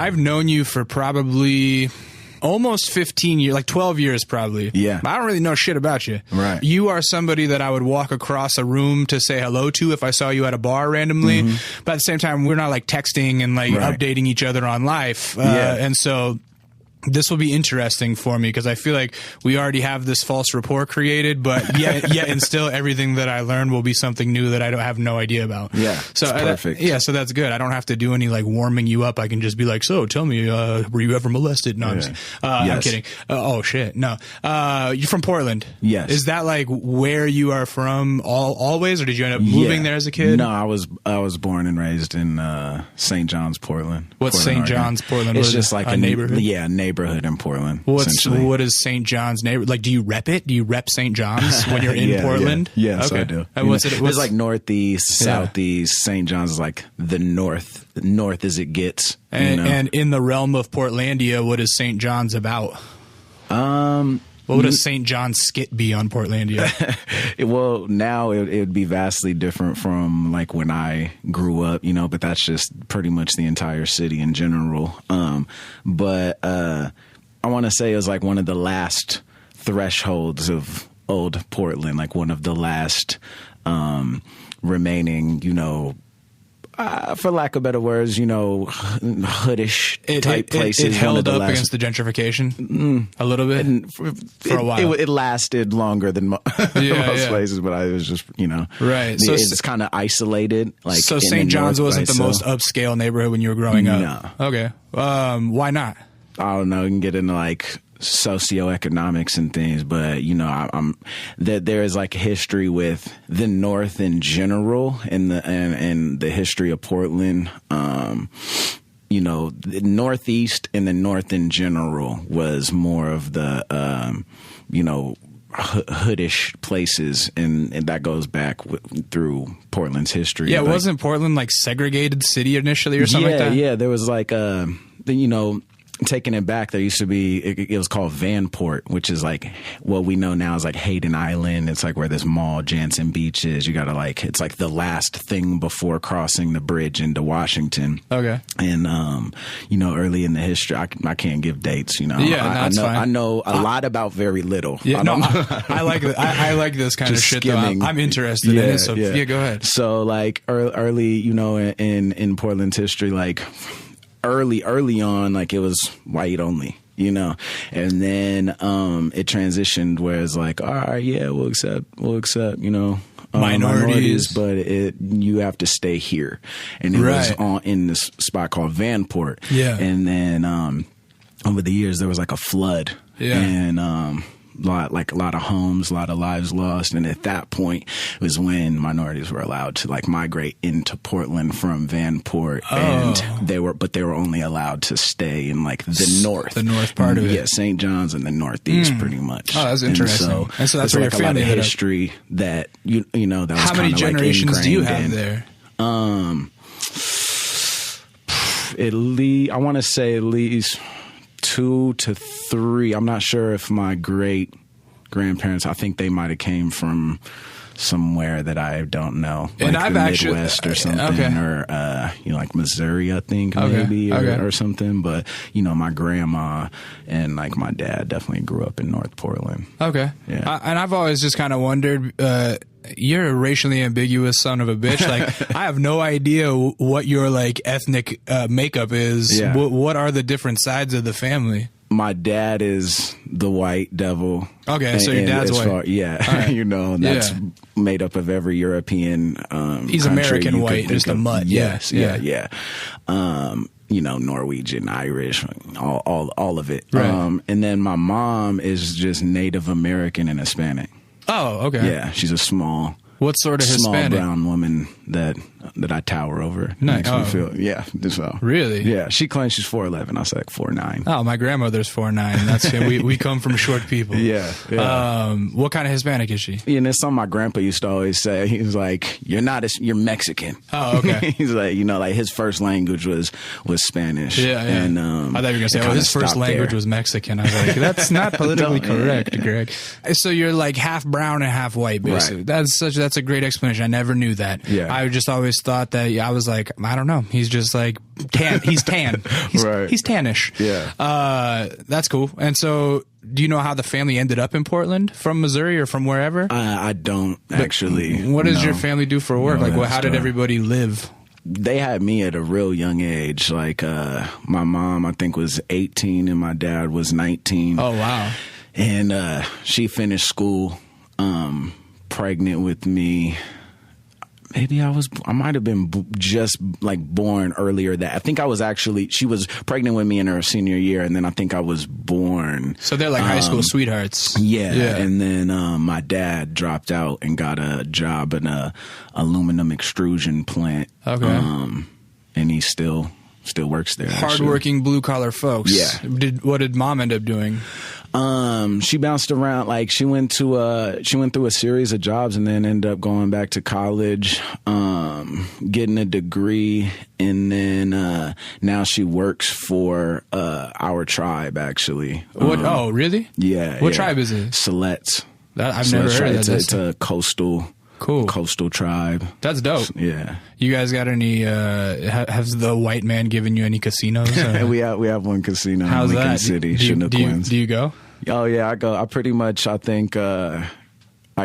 I've known you for probably almost 15 years, like 12 years probably. Yeah. But I don't really know shit about you. Right. You are somebody that I would walk across a room to say hello to if I saw you at a bar randomly. But at the same time, we're not like texting and like updating each other on life. And so this will be interesting for me because I feel like we already have this false rapport created, but yet and still everything that I learn will be something new that I don't have no idea about. Yeah, so perfect. So that's good. I don't have to do any like warming you up. I can just be like, so tell me, were you ever molested? No, I'm kidding. Oh shit, no. You're from Portland. Yes. Is that like where you are from always, or did you end up moving there as a kid? No, I was born and raised in St. John's, Portland. What's St. John's, Portland? It's just like a neighborhood. Yeah, neighborhood in Portland. What is St. John's neighborhood? Like, do you rep it? Do you rep St. John's when you're in Portland? Yeah, yes, okay. I do. And what's it's like northeast, southeast. St. John's is like the north as it gets. And in the realm of Portlandia, what is St. John's about? What would a St. John's skit be on Portlandia? Well, now it would be vastly different from like when I grew up, but that's just pretty much the entire city in general. But I want to say it was like one of the last thresholds of old Portland, like one of the last remaining, for lack of better words, hoodish type places. It held up against the gentrification a little bit for a while. It lasted longer than most places, but it was just, right. So it's kind of isolated. Like so St. John's wasn't the most upscale neighborhood when you were growing up. No. Okay. Why not? I don't know. You can get into like socioeconomics and things, but there is like a history with the North in general and the history of Portland. The Northeast and the North in general was more of the hoodish places, and that goes back through Portland's history. Yeah, wasn't Portland like segregated city initially or something like that? Yeah, there was like taking it back, there used to be, it was called Vanport, which is like what we know now is like Hayden Island. It's like where this mall, Jansen Beach is. You gotta it's like the last thing before crossing the bridge into Washington. Okay. And, early in the history, I can't give dates, I know a lot about very little. Yeah, I like I like this kind of shit though. I'm interested in it. So go ahead. So like early, in Portland's history, like, early on, like it was white only, and then it transitioned where it's like, all right, yeah, we'll accept, minorities, but you have to stay here, and it was in this spot called Vanport, and then over the years there was like a flood, and a lot of homes, a lot of lives lost. And at that point was when minorities were allowed to like migrate into Portland from Vanport. And they were only allowed to stay in like the north part of it. Yeah, St. John's and the northeast pretty much. Oh, that's interesting. And so that's where like your family a lot of history that, that was how many generations like do you have there? I want to say at least 2 to 3. I'm not sure if my great grandparents, I think they might have came from somewhere that I don't know, like and I've the actually Midwest or something, or like Missouri, I think maybe, or something. But my grandma and like my dad definitely grew up in North Portland. Okay, yeah. And I've always just kind of wondered. You're a racially ambiguous son of a bitch. Like, I have no idea what your like ethnic makeup is. Yeah. What are the different sides of the family? My dad is the white devil. Okay, so your dad's white. Right. That's made up of every European he's American white, just a mutt. Yes, yeah. Norwegian, Irish, all of it. Right. And then my mom is just Native American and Hispanic. Oh, okay. Yeah, she's a small... What sort of small Hispanic? brown woman that I tower over. Nice. Makes me feel, this well. Really? Yeah. She claims she's 4'11". I was like 4'9". Oh, my grandmother's 4'9". That's we come from short people. Yeah. What kind of Hispanic is she? Yeah, and it's something my grandpa used to always say. He was like, you're Mexican. Oh, okay. He's like, like his first language was Spanish. Yeah. And I thought you were going to say, his first language was Mexican. I was like, that's not politically correct, Greg. So you're like half brown and half white, basically. Right. That's that's a great explanation. I never knew that. Yeah. I just always thought that, I was like, I don't know. He's just like tan. He's tan. He's, right. He's tannish. Yeah. That's cool. And so, do you know how the family ended up in Portland from Missouri or from wherever? I don't actually. What does your family do for work? Like, how did everybody live? They had me at a real young age. Like, my mom, I think, was 18 and my dad was 19. Oh, wow. And she finished school pregnant with me. Maybe I might have been just like born earlier I think she was pregnant with me in her senior year, and then I think I was born. So they're like high school sweethearts. Yeah. And then my dad dropped out and got a job in a aluminum extrusion plant. Okay. And he still works there. Hardworking blue collar folks. Yeah. What did mom end up doing? She bounced around. Like, she went through a series of jobs and then ended up going back to college, getting a degree, and then now she works for our tribe, actually. What? Oh, really? Yeah. What tribe is it? Silets. I've never heard of that. It's a coastal tribe. That's dope. Yeah. You guys got any? Has the white man given you any casinos? we have one casino How's in Lincoln that? City, Chinook Winds. Do you go? Oh yeah, I go. I pretty much. I think I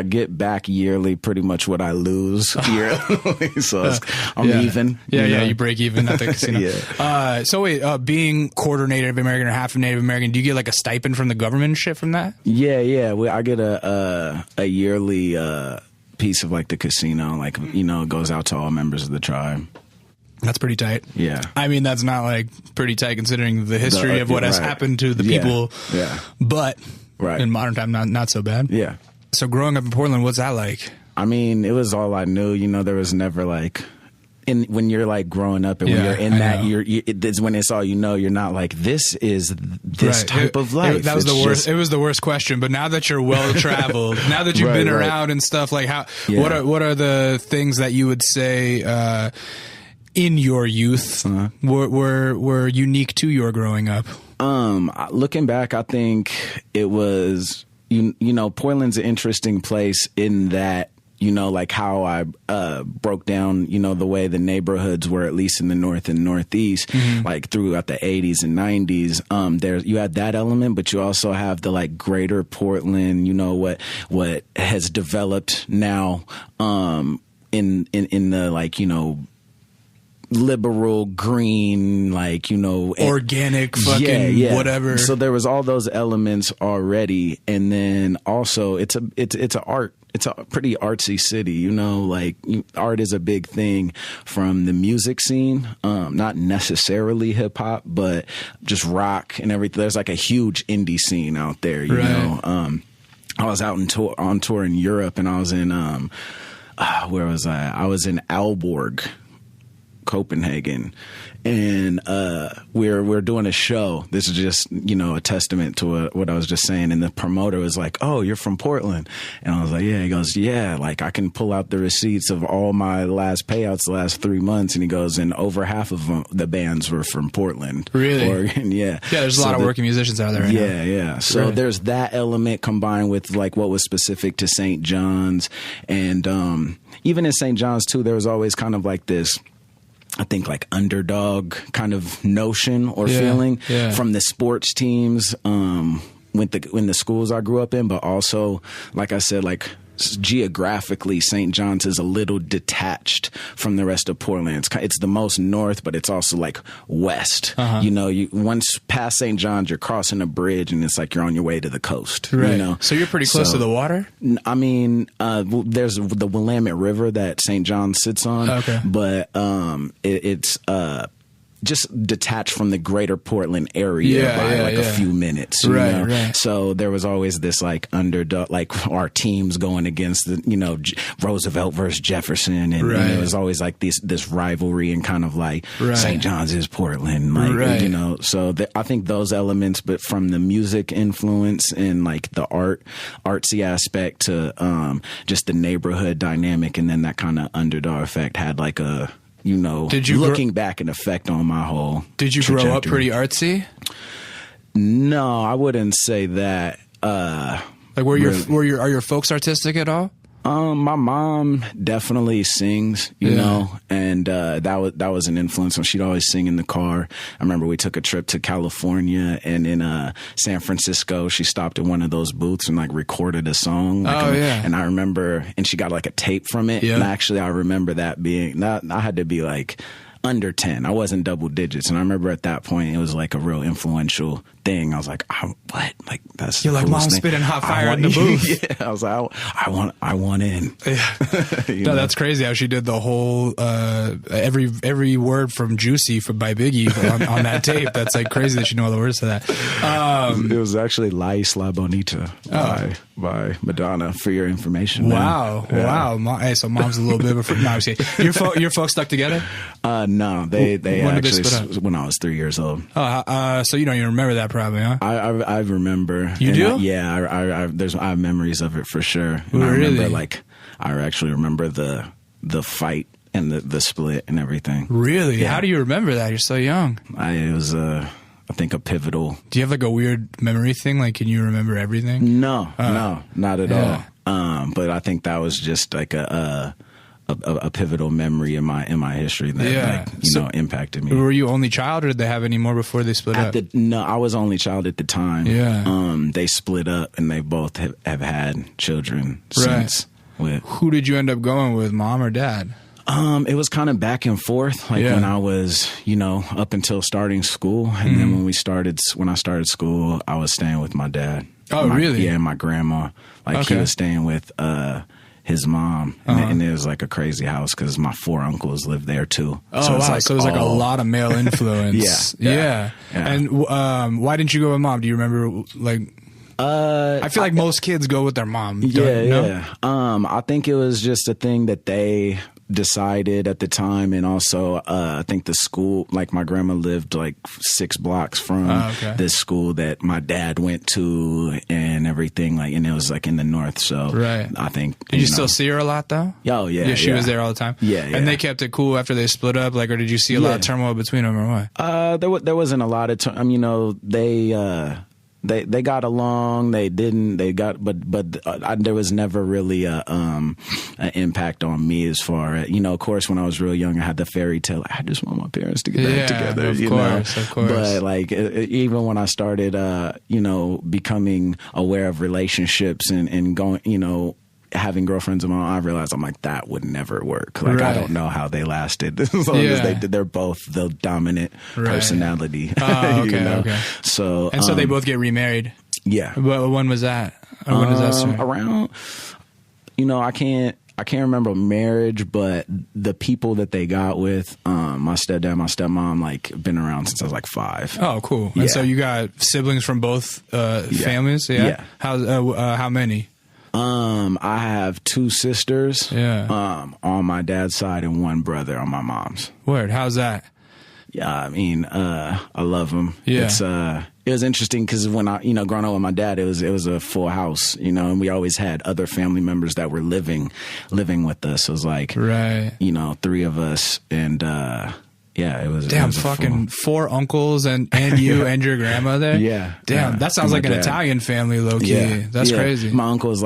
get back yearly pretty much what I lose yearly. So I'm even. Yeah, you break even at the casino. Yeah. So wait, being quarter Native American or half Native American, do you get like a stipend from the government and shit from that? Yeah. I get a yearly piece of like the casino, like, it goes out to all members of the tribe. That's pretty tight. Yeah. I mean, that's not like pretty tight considering the history of what has happened to the people. Yeah. But in modern time, not so bad. Yeah. So growing up in Portland, what's that like? I mean, it was all I knew. There was never like, when you're like growing up and when you're in that, it's when it's all you're not like, this is this type of life. That was the worst. It was the worst question. But now that you're well traveled, now that you've been around and stuff, like what are the things that you would say in your youth were unique to your growing up? Looking back, I think it was Portland's an interesting place in that. Like how I broke down, the way the neighborhoods were, at least in the North and Northeast, like throughout the 80s and 90s. You had that element, but you also have the like greater Portland, what has developed now in the like, liberal green, like, organic fucking whatever. So there was all those elements already, and then also it's a pretty artsy city, like art is a big thing from the music scene, not necessarily hip hop, but just rock and everything. There's like a huge indie scene out there, you know. I was out on tour in Europe, and I was in where was I? I was in Aalborg, Copenhagen, and we're doing a show. This is just a testament to what I was just saying. And the promoter was like, "Oh, you're from Portland," and I was like, "Yeah." He goes, "Yeah, like I can pull out the receipts of all my last payouts the last 3 months," and he goes, "And over half of them, the bands were from Portland, really, Oregon." Yeah, there's a lot of working musicians out there right now. Yeah. So there's that element combined with like what was specific to St. John's, and even in St. John's too, there was always kind of like this, I think, like underdog kind of notion or feeling from the sports teams, when the schools I grew up in, but also, like I said, like geographically, St. John's is a little detached from the rest of Portland. It's the most north, but it's also like west. You once past St. John's, you're crossing a bridge, and it's like you're on your way to the coast. Right. So you're pretty close to the water? I mean, there's the Willamette River that St. John sits on. Okay. But it's just detached from the greater Portland area by a few minutes. Right. So there was always this like underdog, like our teams going against the, Roosevelt versus Jefferson. And it was always like this rivalry and kind of like St. John's is Portland. Like, so I think those elements, but from the music influence and like the artsy aspect to just the neighborhood dynamic, and then that kind of underdog effect had like a, looking back, an effect on my whole Did you trajectory. grow up pretty artsy? No, I wouldn't say that. Like, are your folks artistic at all? My mom definitely sings, you know, and that was an influence. She'd always sing in the car. I remember we took a trip to California, and in San Francisco, she stopped at one of those booths and like recorded a song. Like, and I remember, and she got like a tape from it. And actually, I remember that being that I had to be like under 10. I wasn't double digits, and I remember at that point it was like a real influential thing. I was like, what? Like that's you're like mom spitting hot fire in the booth. Yeah, I was like, I want in. No, that's crazy how she did the whole every word from Juicy by Biggie on that tape. That's like crazy that she knew all the words to that. It was actually La Isla Bonita by Madonna, for your information. Wow, wow. Hey, so mom's a little bit of a no, your folks stuck together? No, they actually when I was 3 years old. So you don't even remember that probably, huh? I remember. You do? I have memories of it for sure. And I really? remember I actually remember the fight and the split and everything. Really? Yeah. How do you remember that? You're so young. It was I think a pivotal. Do you have like a weird memory thing? Like, can you remember everything? No, not at all. But I think that was just like a pivotal memory in my history that impacted me. Were you only child, or did they have any more before they split up? No, I was only child at the time. Yeah. They split up, and they both have had children since. Who did you end up going with, mom or dad? It was kind of back and forth. Like when I was, up until starting school, and then when I started school, I was staying with my dad. Oh, really? Yeah, and my grandma. He was staying with his mom, and it was like a crazy house because my 4 uncles lived there too. Oh, so wow! So it was like a lot of male influence. yeah. And why didn't you go with mom? Do you remember? I feel like most kids go with their mom. Yeah. I think it was just a thing that they decided at the time, and also I think the school, like my grandma lived like 6 blocks from this school that my dad went to and everything, and it was like in the north. So I think did you still see her a lot though? Oh yeah, she was there all the time. Yeah. And they kept it cool after they split up, or did you see a lot of turmoil between them, or what? There wasn't a lot of They got along. They didn't. They got, but there was never really an impact on me as far as, of course, when I was real young, I had the fairy tale. I just want my parents to get back together. Of course. But even when I started, becoming aware of relationships and going, having girlfriends of my own, I realized I'm like, that would never work. I don't know how they lasted as long as they're both the dominant personality. Oh, okay. So so they both get remarried. Yeah. When was that? Or when does that start? Around, I can't remember marriage, but the people that they got with, my stepdad, my stepmom, been around since I was 5. Oh, cool. And so you got siblings from both families? Yeah. How many? I have 2 sisters. Yeah. On my dad's side and 1 brother on my mom's. Word. How's that? Yeah, I mean, I love them. Yeah. It was interesting because when I, growing up with my dad, it was a full house, and we always had other family members that were living with us. It was 3 of us, and it was. Damn, it was fucking 4 uncles and you and your grandmother. Yeah. Damn, that sounds like an Italian family, low key. Yeah. That's crazy. My uncle was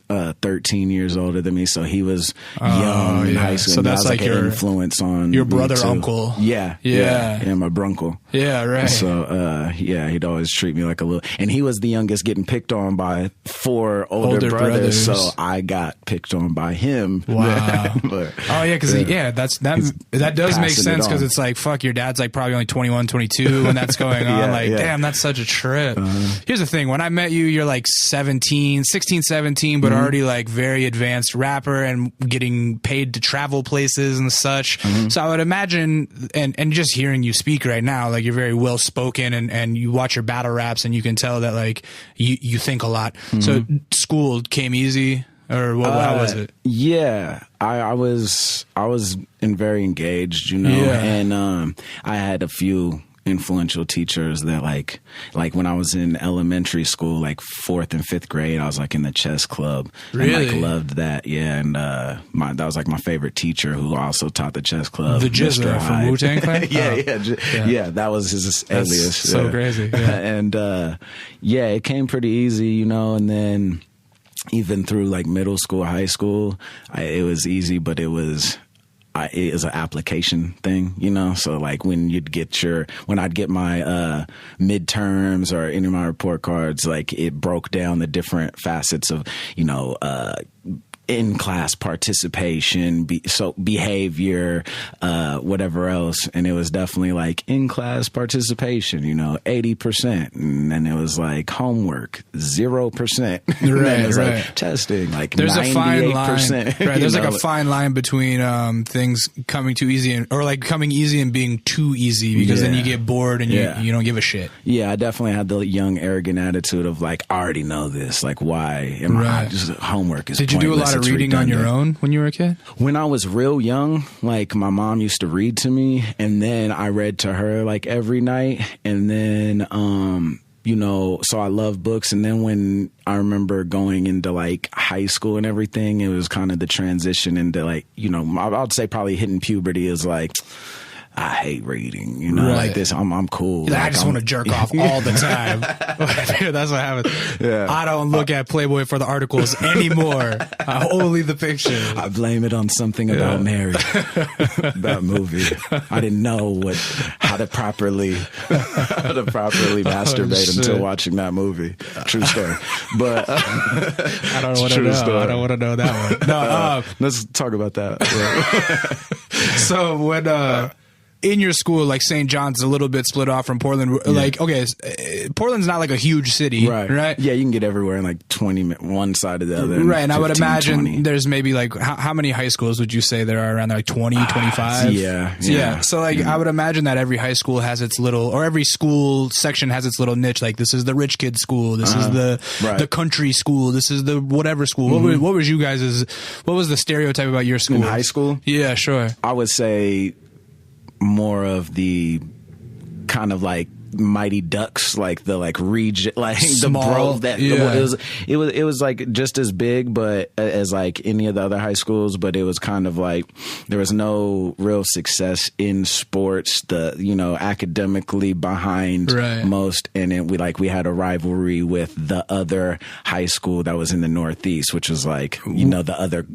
13 years older than me, so he was young in high school. So that's that was your an influence on your brother me too. Uncle. Yeah, my brunkle. Yeah, right. So he'd always treat me like a little, and he was the youngest, getting picked on by 4 older brothers. So I got picked on by him. Wow. Because that does make sense, because it's like, fuck, your dad's probably only 21, 22 when that's going on. Damn, that's such a trip. Here's the thing: when I met you, you're 16, 17, but already very advanced rapper and getting paid to travel places and such. So I would imagine, and just hearing you speak right now, you're very well spoken, and you watch your battle raps and you can tell that you think a lot. So school came easy, or how was it? Yeah, I was very engaged, and I had a few influential teachers that like when I was in elementary school, 4th and 5th grade, I was in the chess club. Really? And loved that. Yeah. And that was my favorite teacher, who also taught the chess club. The Jizzler from Wu-Tang Clan? Yeah, that was his alias. So crazy. Yeah. And it came pretty easy, and then even through like middle school, high school, it was easy, but it was an application thing, you know? So like when I'd get my midterms or any of my report cards, like it broke down the different facets of, you know, in-class participation, behavior, whatever else. And it was definitely like in-class participation, you know, 80%. And then it was like homework, 0%. Right, and then it was like testing, like there's 98%. A fine line. Right, there's like a fine line between things coming too easy or like coming easy and being too easy, because then you get bored and you don't give a shit. Yeah, I definitely had the young, arrogant attitude of like, I already know this. Like, why am I just homework is Did you do a lot of reading on your own when you were a kid? When I was real young, like my mom used to read to me, and then I read to her like every night. And then, you know, so I love books. And then when I remember going into like high school and everything, it was kind of the transition into like, you know, I'd say probably hitting puberty is like, I hate reading, you know, like this. I'm cool. Like, I just want to jerk off all the time. That's what happens. Yeah. I don't look at Playboy for the articles anymore. Only the pictures. I blame it on something about Mary, that movie. I didn't know how to properly masturbate until watching that movie. True story. But I don't want to know. Story. I don't want to know that one. No, let's talk about that. So when in your school, like St. John's, a little bit split off from Portland. Like, okay, Portland's not like a huge city, right? Yeah, you can get everywhere in like 20 minutes, one side or the other. Right, and 15, I would imagine 20. There's maybe like, how many high schools would you say there are around there? Like 20, 25? Yeah. So like, I would imagine that every high school has its little, or every school section has its little niche. Like, this is the rich kid school. This is the country school. This is the whatever school. Mm-hmm. What was you guys' what was the stereotype about your school? In high school? Yeah, sure. I would say more of the kind of like Mighty Ducks, like the like region, like small, the bro that it was like just as big, but as like any of the other high schools, but it was kind of like there was no real success in sports, academically behind most, and we had a rivalry with the other high school that was in the Northeast, which was like the other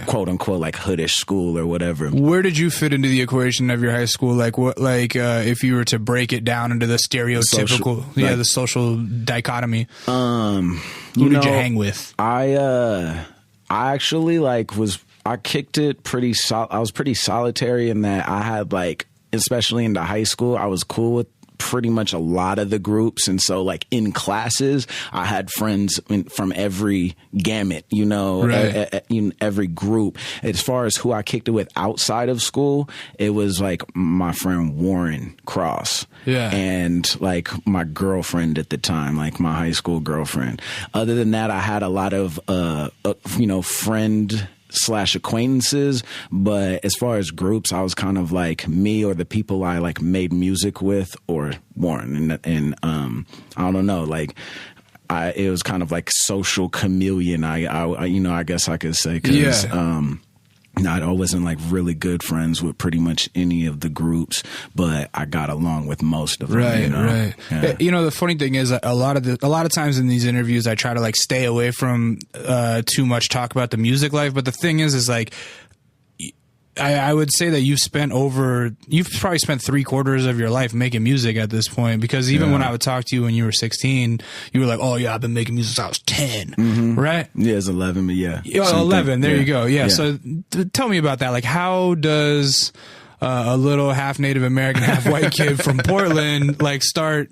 quote unquote like hoodish school or whatever. Where did you fit into the equation of your high school? Like what, if you were to break it down into the stereotypical, the social dichotomy. Who did you hang with? I actually I kicked it pretty. I was pretty solitary in that I had especially into high school, I was cool with pretty much a lot of the groups, and so in classes I had friends from every gamut, every group. As far as who I kicked it with outside of school, it was my friend Warren Cross, and my girlfriend at the time, my high school girlfriend. Other than that, I had a lot of friend / acquaintances, but as far as groups, I was kind of me or the people I made music with, or Warren, and I don't know, it was kind of social chameleon. I guess I could say, because I wasn't really good friends with pretty much any of the groups, but I got along with most of them. Right. Yeah. The funny thing is, a lot of times in these interviews, I try to stay away from too much talk about the music life. But the thing is I would say that you've probably spent 3/4 of your life making music at this point, because even when I would talk to you when you were 16, you were like, oh yeah, I've been making music since I was 10, right? Yeah, it's 11, but yeah. 11, there you go. Yeah. So tell me about that. How does a little half Native American, half white kid from Portland start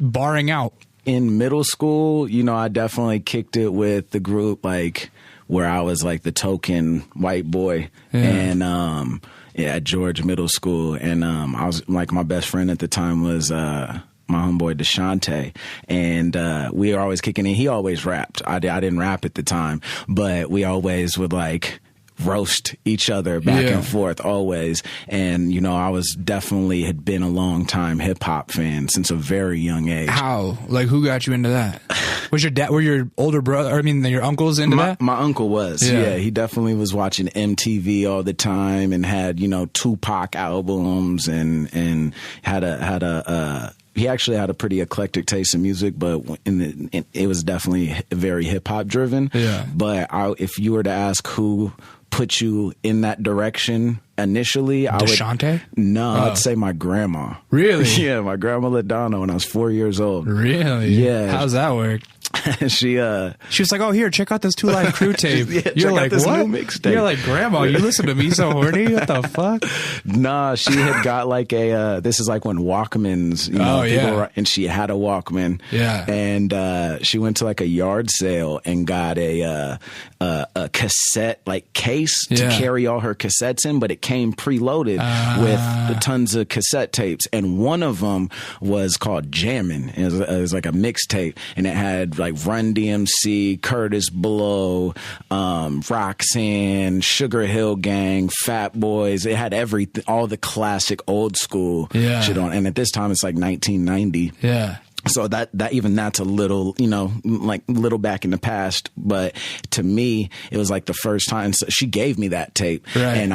barring out? In middle school, I definitely kicked it with the group where I was the token white boy, and at George Middle School, and I was my best friend at the time was my homeboy DeShante, and we were always kicking it. He always rapped. I didn't rap at the time, but we always would roast each other back and forth always. And I was definitely had been a long time hip hop fan since a very young age. How? Who got you into that? Was your dad, were your older brother, your uncles into that? My uncle was. Yeah, he definitely was watching MTV all the time and had Tupac albums and had a he actually had a pretty eclectic taste in music, but it was definitely very hip hop driven. Yeah. But if you were to ask who put you in that direction initially, Deshante? I'd say my grandma. Really? Yeah, my grandma LaDonna when I was 4 years old. Really? Yeah. How's that work? She was like, oh, here, check out this 2 Live Crew tape. Yeah, You're like, this what? new mixtape. You're like, grandma, you listen to Me So Horny? What the fuck? Nah, she had got like this is like when Walkmans, and she had a Walkman. Yeah. And she went to like a yard sale and got a cassette like case to carry all her cassettes in, but it came preloaded with tons of cassette tapes. And one of them was called Jammin'. It was like a mixtape, and it had like Run DMC, Curtis Blow, Roxanne, Sugar Hill Gang, Fat Boys. It had everything, all the classic old school shit on. And at this time, it's like 1990. Yeah. So that's a little, like little back in the past. But to me, it was like the first time. So she gave me that tape. Right. And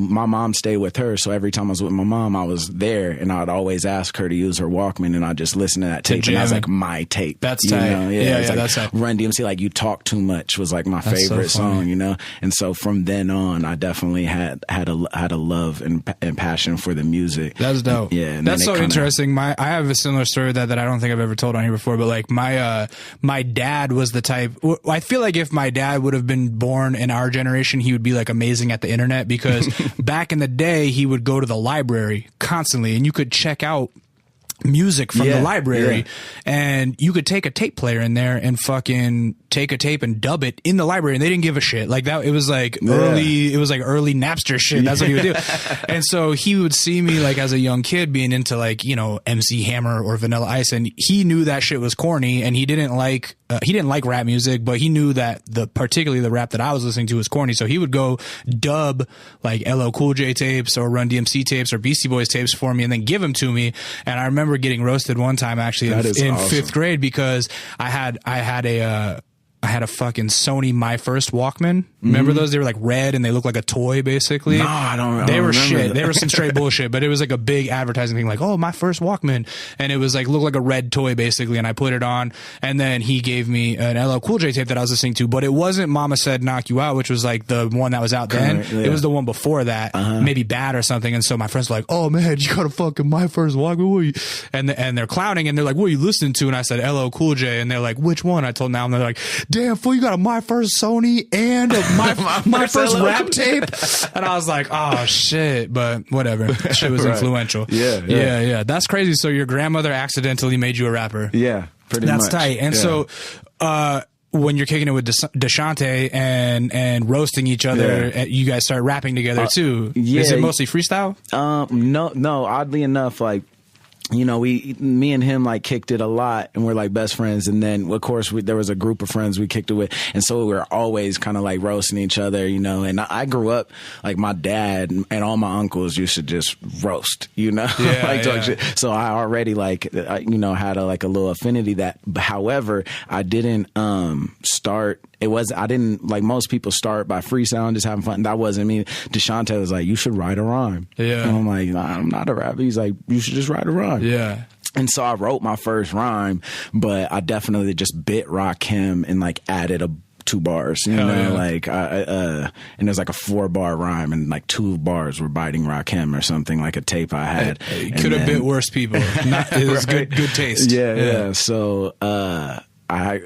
my mom stayed with her. So every time I was with my mom, I was there, and I'd always ask her to use her Walkman, and I'd just listen to that tape. And I was like, my tape. That's tight. Yeah, like that's tight. Run DMC, like You Talk Too Much was like my favorite song, And so from then on, I definitely had a love and passion for the music. That's dope. Yeah. And that's so interesting. I have a similar story that I don't think I've ever told on here before, but like my dad was the type. I feel like if my dad would have been born in our generation, he would be like amazing at the internet, because back in the day he would go to the library constantly, and you could check out music from the library, and you could take a tape player in there and fucking take a tape and dub it in the library, and they didn't give a shit. Like that, it was like early Napster shit. That's what he would do. And so he would see me like as a young kid being into like, MC Hammer or Vanilla Ice, and he knew that shit was corny, and he didn't like rap music, but he knew that particularly the rap that I was listening to was corny. So he would go dub like LL Cool J tapes or Run DMC tapes or Beastie Boys tapes for me, and then give them to me. And I remember getting roasted one time actually in awesome. 5th grade, because I had a fucking Sony My First Walkman. Remember those? They were like red and they looked like a toy, basically. No, I don't. They were shit. That. They were some straight bullshit, but it was like a big advertising thing, like, oh, my first Walkman, and it was like looked like a red toy basically. And I put it on, and then he gave me an LL Cool J tape that I was listening to, but it wasn't Mama Said Knock You Out, which was like the one that was out then. Yeah. It was the one before that, maybe Bad or something. And so my friends were like, oh man, you got a fucking My First Walkman, what are you? And they're clowning, and they're like, what are you listening to? And I said LL Cool J, and they're like, which one? I told them, and they're like, damn fool, you got a My First Sony and my first rap tape. And I was like, oh shit, but whatever. Shit was influential. Yeah. That's crazy. So your grandmother accidentally made you a rapper. Yeah, pretty much. That's tight. And so when you're kicking it with Deshante and roasting each other, you guys start rapping together too. Is it mostly freestyle? No. Oddly enough, like, me and him like kicked it a lot, and we're like best friends. And then of course there was a group of friends we kicked it with, and so we were always kind of like roasting each other, And I grew up like my dad and all my uncles used to just roast, talk shit. So I already like had a little affinity that. However, I didn't start. I didn't, like most people start by freestyling, just having fun. That wasn't me. Deshante was like, you should write a rhyme. Yeah. And I'm like, nah, I'm not a rapper. He's like, you should just write a rhyme. Yeah. And so I wrote my first rhyme, but I definitely just bit Rakim and like added 2 bars, and it was like a 4-bar rhyme, and like 2 bars were biting Rakim or something, like a tape I had. It could have bit worse people. It was good taste. Yeah. So, I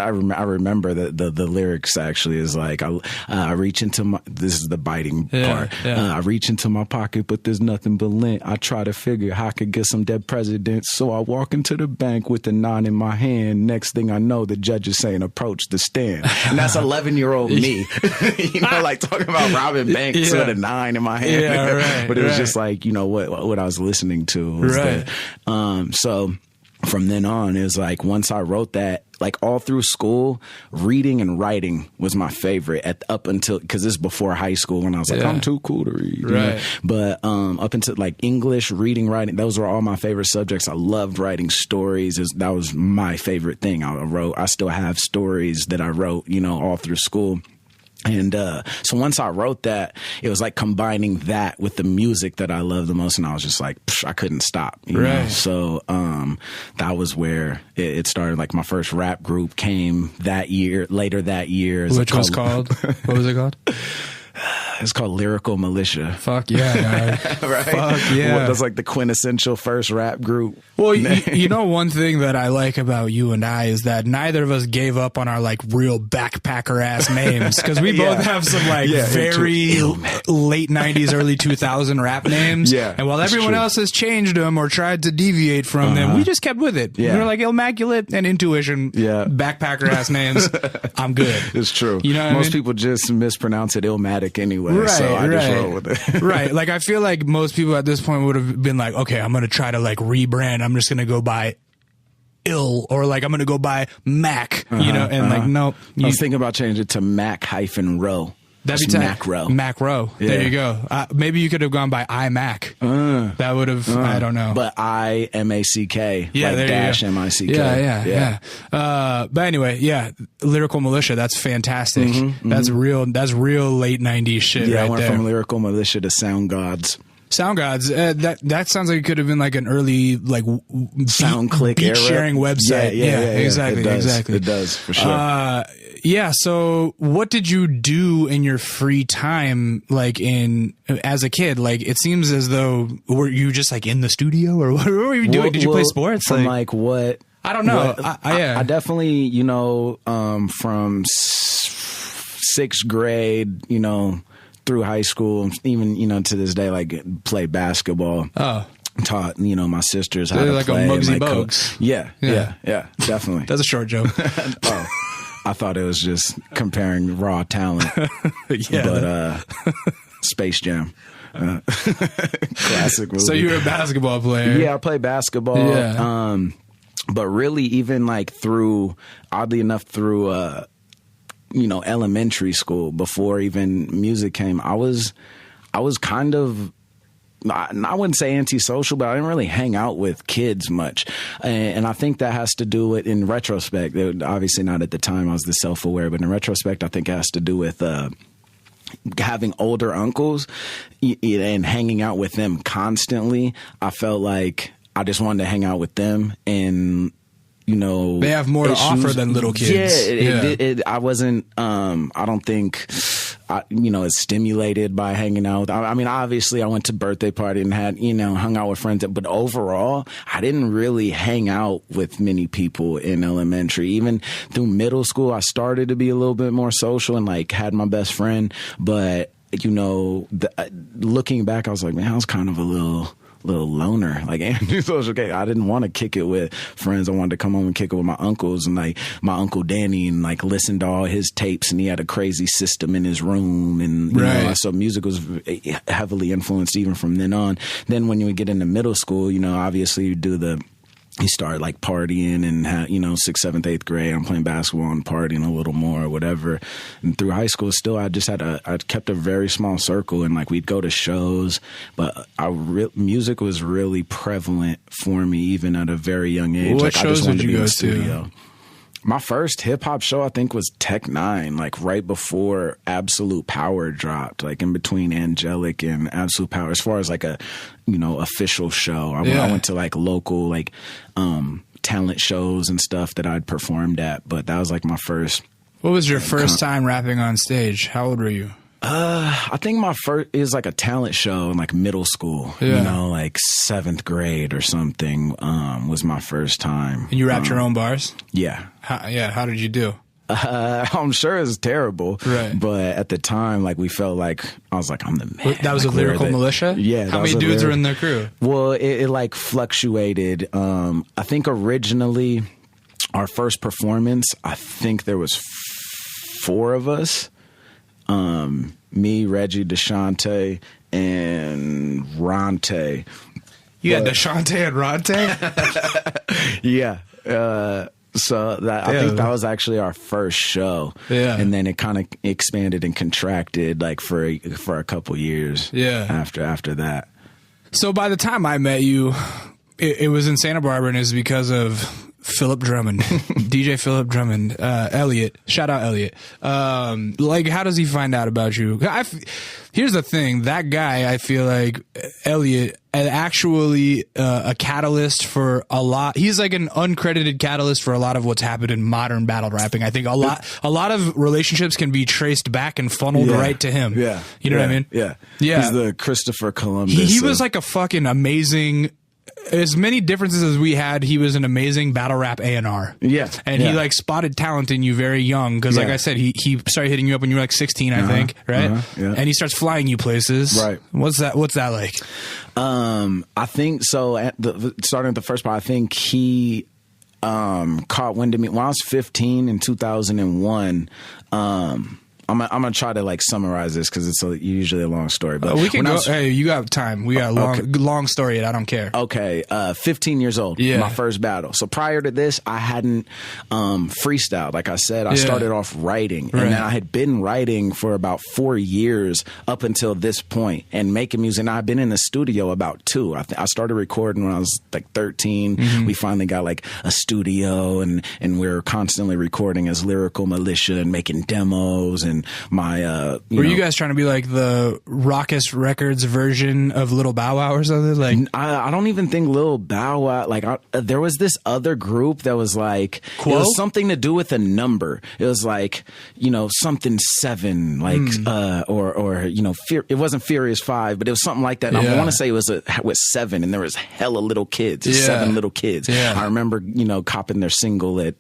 remember the lyrics actually is like, I reach into this is the biting part. I reach into my pocket, but there's nothing but lint. I try to figure how I could get some dead presidents. So I walk into the bank with the 9 in my hand. Next thing I know, the judge is saying, approach the stand. And that's 11-year-old me, like talking about robbing banks with a 9 in my hand. Yeah, right, but it was just like, what I was listening to was so from then on, it was like once I wrote that, like all through school, reading and writing was my favorite up until, because this is before high school when I was like, I'm too cool to read. Right. But up until like English, reading, writing, those were all my favorite subjects. I loved writing stories. That was my favorite thing I wrote. I still have stories that I wrote, all through school. And so once I wrote that, it was like combining that with the music that I love the most. And I was just like, I couldn't stop. You know? So that was where it started. Like my first rap group came later that year. Which was called? What was it called? It's called Lyrical Militia. Fuck yeah, dog. Right? Fuck yeah. Well, that's like the quintessential first rap group. Well, you know, one thing that I like about you and I is that neither of us gave up on our like real backpacker ass names, because we both have some like very late 90s, early 2000 rap names. Yeah, and while everyone else has changed them or tried to deviate from them, we just kept with it. We were like Illmaculate and Intuition. Backpacker ass names. I'm good. It's true. You know, most people just mispronounce it Illmatic anyway. So I just roll with it. Right. Like I feel like most people at this point would have been like, okay, I'm going to try to like rebrand. I'm just going to go by Ill, or like I'm going to go by Mac, you know, and like, nope. I was thinking about changing it to Mac-Row. That'd be Macro. Macro. Yeah. There you go. Maybe you could have gone by iMac. That would have, I don't know. But IMACK. Yeah, like there dash you go. MICK. Yeah. But anyway, Lyrical Militia. That's fantastic. That's real late 90s shit. Yeah, right I went there. from Lyrical Militia to Sound Gods. Sound Gods. That sounds like it could have been like an early like SoundClick beat sharing website. Yeah, exactly. It does for sure. So what did you do in your free time, like as a kid? Like it seems as though were you just like in the studio, or what were you doing? Did you play sports? From like what? I don't know. I definitely, you know, from sixth grade, you know, through high school, even, you know, to this day, like play basketball. Oh. Taught, you know, my sisters how to like play. Like a Muggsy Bogues. Yeah, definitely. That's a short joke. Oh, I thought it was just comparing raw talent. But Space Jam. Classic movie. So you were a basketball player. Yeah, I played basketball. Yeah. But really, even like oddly enough, through you know, elementary school, before even music came, I was kind of, I wouldn't say antisocial, but I didn't really hang out with kids much. And I think that has to do with, in retrospect, obviously not at the time, I was the self-aware, but in retrospect, I think it has to do with having older uncles and hanging out with them constantly. I felt like I just wanted to hang out with them, and you know, they have more to offer than little kids. I wasn't, I don't think, you know, as stimulated by hanging out. I mean, obviously I went to birthday party and had, you know, hung out with friends, but overall I didn't really hang out with many people in elementary. Even through middle school, I started to be a little bit more social and like had my best friend. But, you know, looking back, I was like, man, I was kind of a little loner. Like Andrew social, okay, I didn't want to kick it with friends. I wanted to come home and kick it with my uncles, and like my uncle Danny, and like listen to all his tapes, and he had a crazy system in his room, and you know, so music was heavily influenced even from then on. Then when you would get into middle school, you know, obviously you start like partying and, you know, 6th, 7th, 8th grade, I'm playing basketball and partying a little more or whatever. And through high school, still, I kept a very small circle, and like we'd go to shows, but music was really prevalent for me even at a very young age. What like shows I just wanted did you to be in go the studio. My first hip hop show, I think, was Tech 9, like right before Absolute Power dropped, like in between Angelic and Absolute Power, as far as like a, you know, official show. I went to like local, like, talent shows and stuff that I'd performed at, but that was like my first. What was your first time rapping on stage? How old were you? I think my first is like a talent show in like middle school, you know, like 7th grade or something, was my first time. And you rapped your own bars? Yeah. How did you do? I'm sure it's terrible, but at the time, like we felt like I was like, I'm the man. That was a Lyrical Militia? Yeah. How many dudes are in their crew? Well, it like fluctuated. I think originally our first performance, I think there was 4 of us. Me, Reggie, Deshante, and Ronte. You had Deshante and Ronte? Yeah. So that I think that was actually our first show. Yeah. And then it kind of expanded and contracted like for a couple years. Yeah. After that. So by the time I met you, it was in Santa Barbara, and it was because of Philip Drummond, DJ Philip Drummond, Elliot. Shout out Elliot. Like, how does he find out about you? Here's the thing. That guy, I feel like Elliot, actually a catalyst for a lot. He's like an uncredited catalyst for a lot of what's happened in modern battle rapping. I think a lot of relationships can be traced back and funneled right to him. Yeah. You know what I mean? Yeah. Yeah. He's the Christopher Columbus. He was like a fucking amazing, as many differences as we had, he was an amazing battle rap A&R. Yeah. And he like spotted talent in you very young. Cause like I said, he started hitting you up when you were like 16, I think. Right. Yeah. And he starts flying you places. Right. What's that like? I think so. Starting at the first part, I think he caught wind of me when I was 15 in 2001. I'm gonna try to like summarize this because it's usually a long story. But we can go. Hey, you got time. We got long story. I don't care. Okay, 15 years old. Yeah, my first battle. So prior to this, I hadn't freestyled. Like I said, I started off writing, and then I had been writing for about 4 years up until this point, and making music. And I've been in the studio about 2. I started recording when I was like 13. We finally got like a studio, and we were constantly recording as Lyrical Militia and making demos and my were you guys trying to be like the Raucous Records version of Little Bow Wow or something? Like I don't even think Little Bow Wow, like there was this other group that was like Quo? It was something to do with a number. It was like, you know, something 7, like or you know, it wasn't Furious 5, but it was something like that. And I want to say it was with 7, and there was hella little kids, 7 little kids. I remember, you know, copping their single at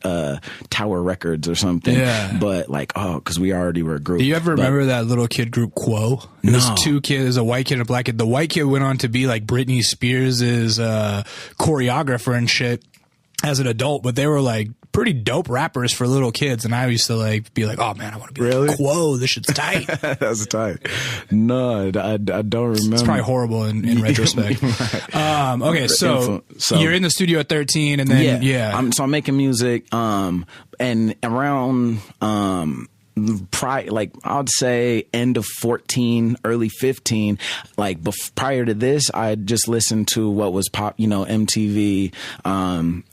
Tower Records or something. But like, because we already were a group. Do you ever remember that little kid group Quo? It was 2 kids, a white kid and a black kid. The white kid went on to be like Britney Spears' choreographer and shit as an adult, but they were like pretty dope rappers for little kids. And I used to like be like, oh man, I want to be like Quo. This shit's tight. That's tight. No, I don't remember. It's probably horrible in retrospect. Okay, so you're in the studio at 13, and then so I'm making music, and around like I'd say end of 14, early 15, like prior to this, I just listened to what was pop, you know, MTV,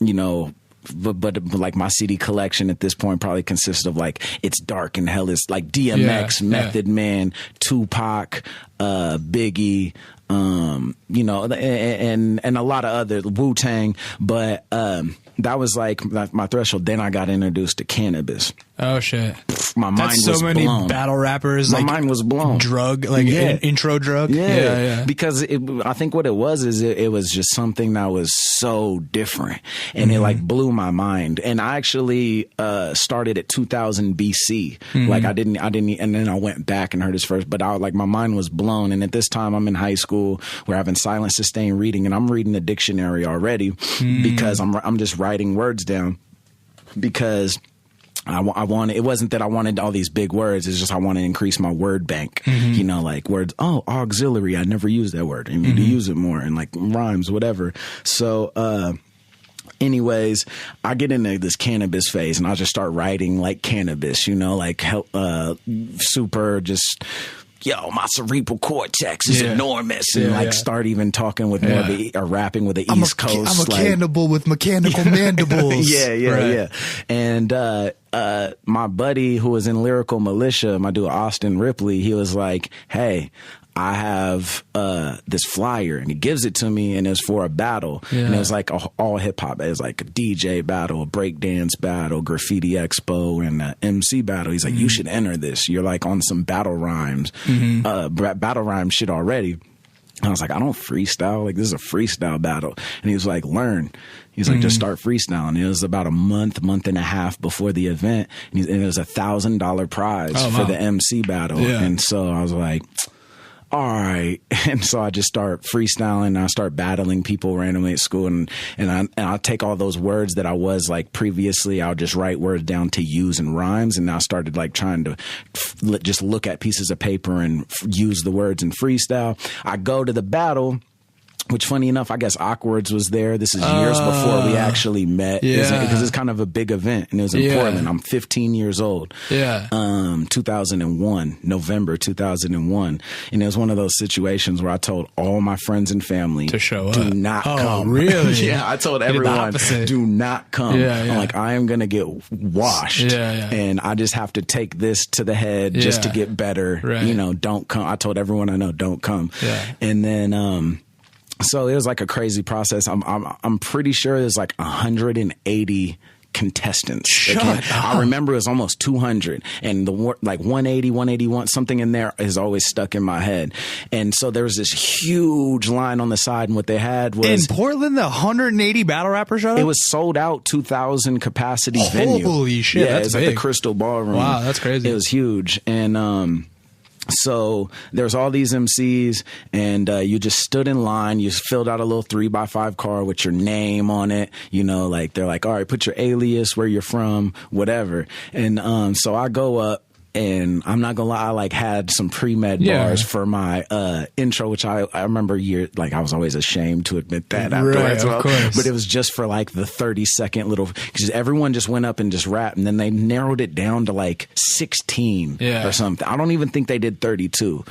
you know, but like my CD collection at this point probably consists of like It's Dark and Hell is like DMX, Method Man, Tupac, Biggie, you know, and a lot of other Wu-Tang, but that was like my threshold. Then I got introduced to cannabis. Oh shit! My mind was blown. So many battle rappers. My mind was blown. Drug, like an intro drug. Yeah. Because I think what it was is it was just something that was so different, and it like blew my mind. And I actually started at 2000 BC. Like I didn't, and then I went back and heard his first. But my mind was blown. And at this time, I'm in high school. We're having silent sustained reading, and I'm reading the dictionary already because I'm just writing words down because I wanted, it wasn't that I wanted all these big words. It's just I want to increase my word bank. You know, like words. Oh, auxiliary. I never used that word. I need to use it more, and like rhymes, whatever. So, anyways, I get into this cannabis phase, and I just start writing like cannabis. You know, like super just. Yo, my cerebral cortex is enormous, and like start even talking with more of rapping with the East Coast. I'm a cannibal with mechanical mandibles. Yeah. And my buddy who was in Lyrical Militia, my dude Austin Ripley, he was like, "Hey, I have this flyer," and he gives it to me, and it's for a battle, and it was like all hip hop. It was like a DJ battle, a breakdance battle, graffiti expo, and an MC battle. He's like, "You should enter this. You're like on some battle rhymes, battle rhyme shit already." And I was like, I don't freestyle. Like, this is a freestyle battle. And he was like, learn. He's like, just start freestyling. It was about a month and a half before the event, and it was $1,000 prize for the MC battle. And so I was like, all right. And so I just start freestyling, and I start battling people randomly at school, and I'll take all those words that I was like previously, I'll just write words down to use in rhymes, and I started like trying to just look at pieces of paper and use the words in freestyle. I go to the battle, which funny enough, I guess Awkwards was there. This is years before we actually met. Because it's kind of a big event, and it was in Portland. I'm 15 years old. 2001, November 2001. And it was one of those situations where I told all my friends and family to show up. Do not come. Really? I told everyone, do not come. I'm like, I am going to get washed. And I just have to take this to the head just to get better. You know, don't come. I told everyone I know, don't come. And then, so it was like a crazy process. I'm pretty sure there's like 180 contestants. I remember it was almost 200, and like 180, 181, something in there is always stuck in my head. And so there was this huge line on the side, and what they had was in Portland, the 180 battle rappers showed up? It was sold out, 2,000 capacity venue. Holy shit! Yeah, that's it's big. at the Crystal Ballroom. Wow, that's crazy. It was huge, and so there's all these MCs, and you just stood in line. You filled out a little 3x5 card with your name on it. You know, like they're like, all right, put your alias, where you're from, whatever. And so I go up. And I'm not gonna lie, I like had some pre-med bars for my intro, which I remember I was always ashamed to admit that afterwards. Of course. But it was just for like the 30-second little, because everyone just went up and just rapped, and then they narrowed it down to like 16 or something. I don't even think they did 32.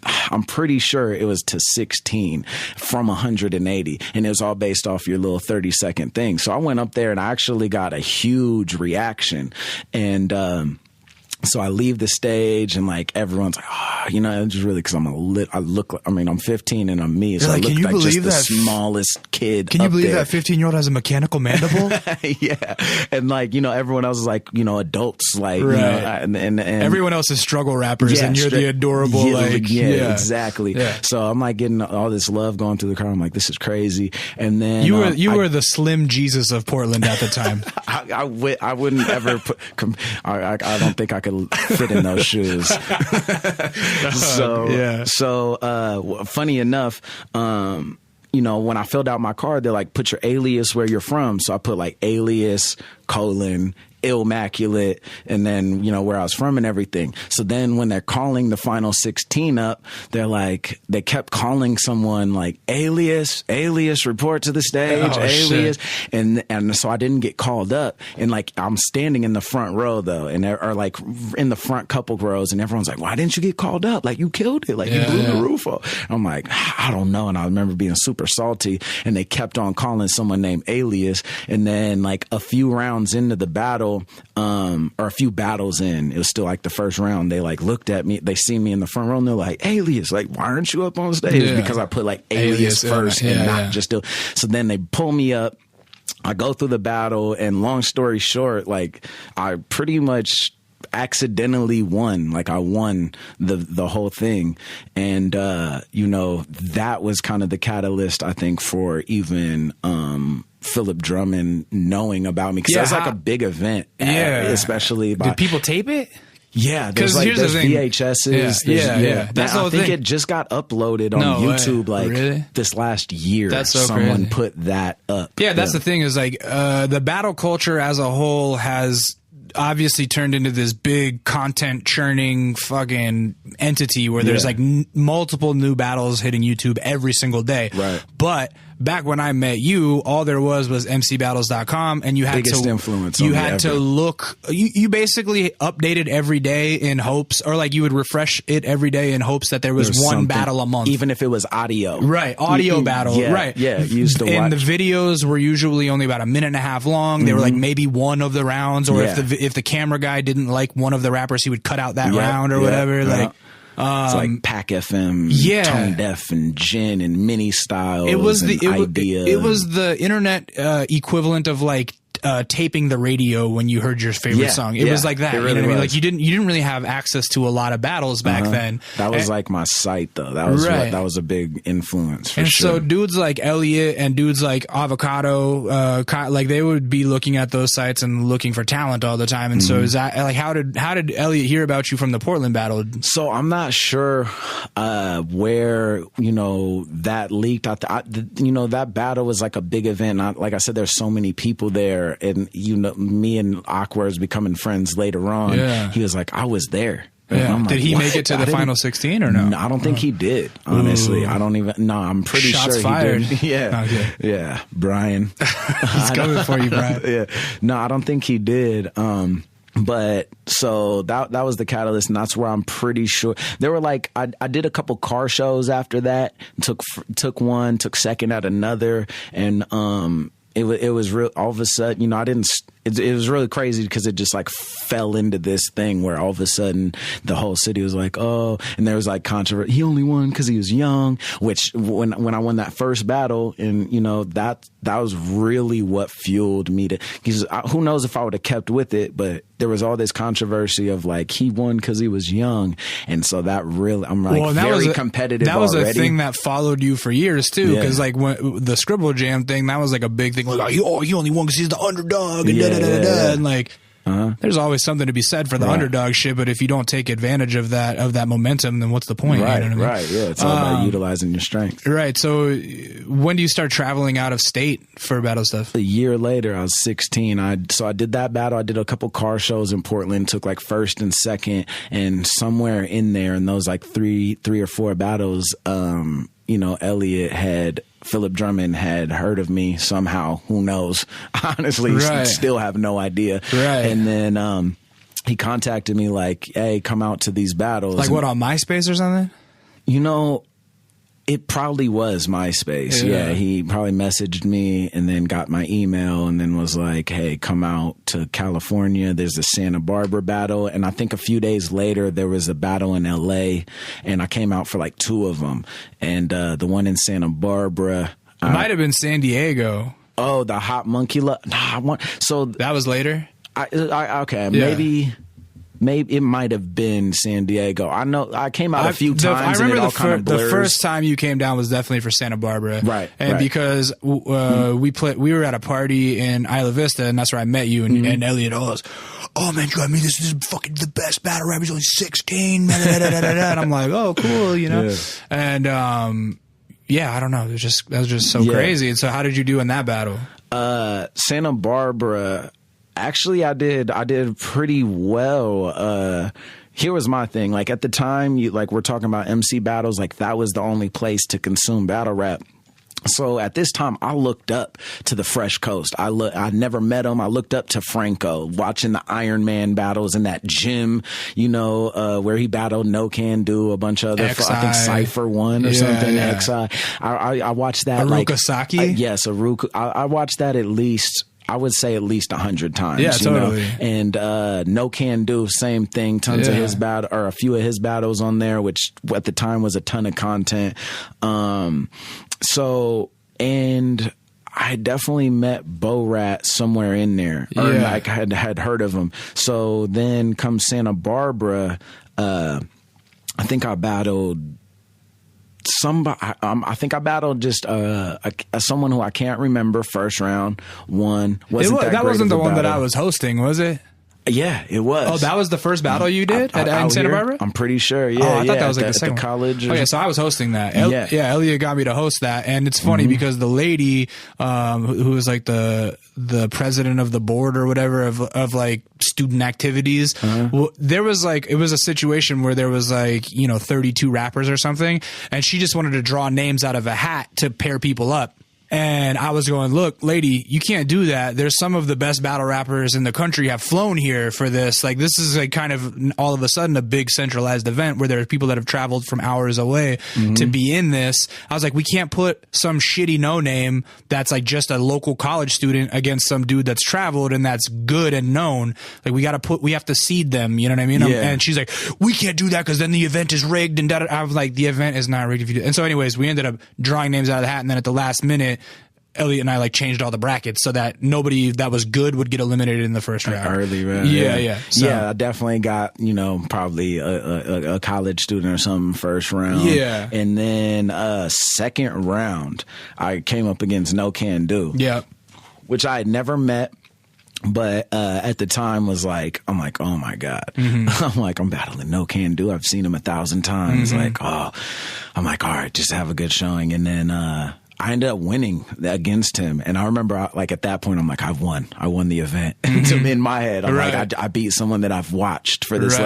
I'm pretty sure it was to 16 from 180, and it was all based off your little 30-second thing. So I went up there and I actually got a huge reaction, and so I leave the stage, and like everyone's like, you know, it's just really because I'm 15 and I'm me. So I look like just the smallest kid. Can you believe that 15-year-old has a mechanical mandible? And like, you know, everyone else is like, you know, adults, like, you know, and everyone else is struggle rappers, and you're the adorable, exactly. So I'm like getting all this love going through the crowd. I'm like, this is crazy. And then you were the Slim Jesus of Portland at the time. I wouldn't ever put. I don't think I could fit in those shoes. So funny enough, you know, when I filled out my card, they're like, put your alias, where you're from. So I put like alias, Illmaculate, and then, you know, where I was from and everything. So then when they're calling the final 16 up, they're like, they kept calling someone like alias, report to the stage, alias. Shit. And so I didn't get called up. And like, I'm standing in the front row though, and or like in the front couple rows, and everyone's like, why didn't you get called up? Like, you killed it. Like, you blew the roof off. I'm like, I don't know. And I remember being super salty, and they kept on calling someone named Alias. And then like a few rounds into the battle, or a few battles in, it was still like the first round, they like looked at me, they seen me in the front row, and they're like, Alias, like, why aren't you up on stage? Because I put like alias first and not just still. So then they pull me up, I go through the battle, and long story short, like, I pretty much accidentally won. Like, I won the whole thing. And you know, that was kind of the catalyst, I think, for even Philip Drummond knowing about me, because that's like a big event. Especially did people tape it? Yeah, there's like there's VHSs. That's I think it just got uploaded on YouTube this last year. That's so someone crazy. Put that up. Yeah, that's the thing, is like the battle culture as a whole has obviously turned into this big content churning fucking entity where there's like multiple new battles hitting YouTube every single day. Right. But back when I met you, all there was mcbattles.com, and you had to look, you basically updated every day in hopes, or like you would refresh it every day in hopes that there was one battle a month. Even if it was audio. Right. Audio battle. Right. Yeah. Used to and watch. the videos were usually only about a minute and a half long. They were like maybe one of the rounds, or if the camera guy didn't like one of the rappers, he would cut out that round or whatever. Like, it's like Pac FM, Tone Deaf, and Gin, and Mini Style. It was Idea. It was the internet equivalent of like taping the radio when you heard your favorite song. It was like that. Really, you know what I mean? Like you didn't really have access to a lot of battles back then. That was like my site though. That was that was a big influence for sure. So dudes like Elliot and dudes like Avocado, like they would be looking at those sites and looking for talent all the time. And so is that like how did Elliot hear about you from the Portland battle? So I'm not sure where that leaked. That battle was like a big event. Like I said, there's so many people there. And me and Awkwards becoming friends later on. He was like, I was there. Yeah. Did he make it to the final 16 or no? No, I don't think he did. Honestly, I don't even. No, I'm pretty Shots sure fired. he did. Yeah, okay. Yeah, Brian. He's coming for you, Brian. Yeah, no, I don't think he did. But so that was the catalyst, and that's where I'm pretty sure there were like I did a couple car shows after that. Took second at another, and it was real. All of a sudden, you know, I didn't. It was really crazy because it just like fell into this thing where all of a sudden the whole city was like, oh, and there was like controversy. He only won because he was young, which when I won that first battle, and you know, that was really what fueled me to, because who knows if I would have kept with it, but there was all this controversy of like, he won because he was young. And so that really, I'm like, very competitive. That was already. a thing that followed you for years too. Cause like when the Scribble Jam thing, that was like a big thing. Like, oh, he only won because he's the underdog. And and like, there's always something to be said for the underdog shit, but if you don't take advantage of that momentum, then what's the point? Right, you know what I mean? Right, yeah. It's all about utilizing your strength. Right. So when do you start traveling out of state for battle stuff? A year later, I was 16. So I did that battle. I did a couple car shows in Portland, took like first and second, and somewhere in there in those like three or four battles, you know, Philip Drummond had heard of me somehow. Who knows? Honestly, still have no idea. Right. And then he contacted me like, hey, come out to these battles. Like what, on MySpace or something? You know, it probably was MySpace. Yeah, he probably messaged me and then got my email and then was like, hey, come out to California. There's a Santa Barbara battle. And I think a few days later, there was a battle in LA, and I came out for like two of them. And the one in Santa Barbara. It might have been San Diego. Oh, the Hot Monkey. So that was later? Maybe it might have been San Diego. I know I came out a few times. I remember the first time you came down was definitely for Santa Barbara, right? And because we were at a party in Isla Vista, and that's where I met you. And Elliot was, oh man, you got me. This is fucking the best battle rap. He's only 16. And I'm like, oh cool, you know. Yeah. And I don't know. That was just so crazy. And so, how did you do in that battle? Santa Barbara. Actually, I did pretty well. Here was my thing. Like at the time, we're talking about MC battles. Like that was the only place to consume battle rap. So at this time, I looked up to the Fresh Coast. I never met him. I looked up to Franco, watching the Iron Man battles in that gym, you know, where he battled No Can Do, a bunch of other, I think Cypher won or something. Yeah. XI. I watched that. Aruka Saki? Yes, Aruka. I watched that at least. I would say at least 100 times. Yeah, totally. You know? And No Can Do, same thing. Tons of his battle, or a few of his battles on there, which at the time was a ton of content. So, and I definitely met Bo Rat somewhere in there, or like had heard of him. So then comes Santa Barbara. I think I battled somebody. I think I battled just someone who I can't remember. First round, won. That wasn't the one that I was hosting, was it? Yeah, it was. Oh, that was the first battle you did in Santa Barbara? I'm pretty sure, yeah. Oh, I thought that was like the second college. Okay, so I was hosting that. Elliot got me to host that, and it's funny because the lady who was like the president of the board or whatever of like student activities, well, there was like, it was a situation where there was like, you know, 32 rappers or something, and she just wanted to draw names out of a hat to pair people up. And I was going, look, lady, you can't do that. There's some of the best battle rappers in the country have flown here for this. Like, this is like kind of all of a sudden a big centralized event where there are people that have traveled from hours away to be in this. I was like, we can't put some shitty no name that's like just a local college student against some dude that's traveled and that's good and known. Like, we have to seed them. You know what I mean? Yeah. And she's like, we can't do that because then the event is rigged. And I was like, the event is not rigged if you do. And so anyways, we ended up drawing names out of the hat. And then at the last minute, Elliot and I like changed all the brackets so that nobody that was good would get eliminated in the first round. Early round. Yeah. So, I definitely got, you know, probably a college student or something first round. Yeah. And then second round, I came up against No Can Do. Yeah. Which I had never met. But at the time I'm like, oh my God. I'm like, I'm battling No Can Do. I've seen him 1,000 times. I'm like, all right, just have a good showing. And then I ended up winning against him. And I remember, like, at that point, I'm like, I won the event. In my head, I'm like, I beat someone that I've watched for this.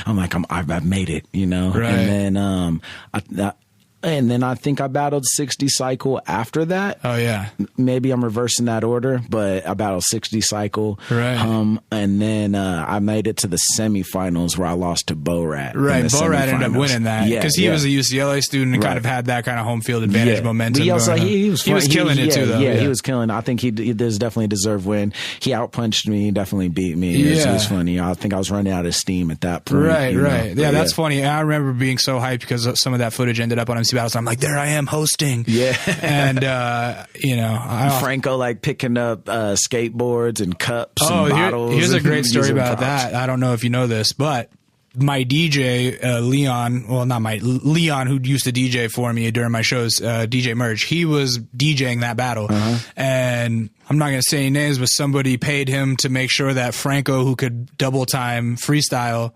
I'm like, I've made it, you know? And then, and then I think I battled 60 Cycle after that. Oh, yeah. Maybe I'm reversing that order, but I battled 60 Cycle. And then I made it to the semifinals where I lost to Bo-Rat. Bo-Rat ended up winning that because he was a UCLA student and kind of had that kind of home field advantage momentum. But he was killing it too, though. Yeah, he was killing it. I think he does definitely deserve win. He outpunched me. He definitely beat me. It was funny. I think I was running out of steam at that point. Yeah, that's funny. I remember being so hyped because some of that footage ended up on MC Battles. I'm like, there I am hosting. And, you know. Franco, like, picking up skateboards and cups and bottles. Here's a great story about that. I don't know if you know this, but my DJ, Leon, who used to DJ for me during my shows, DJ Merge, he was DJing that battle. And I'm not going to say any names, but somebody paid him to make sure that Franco, who could double time freestyle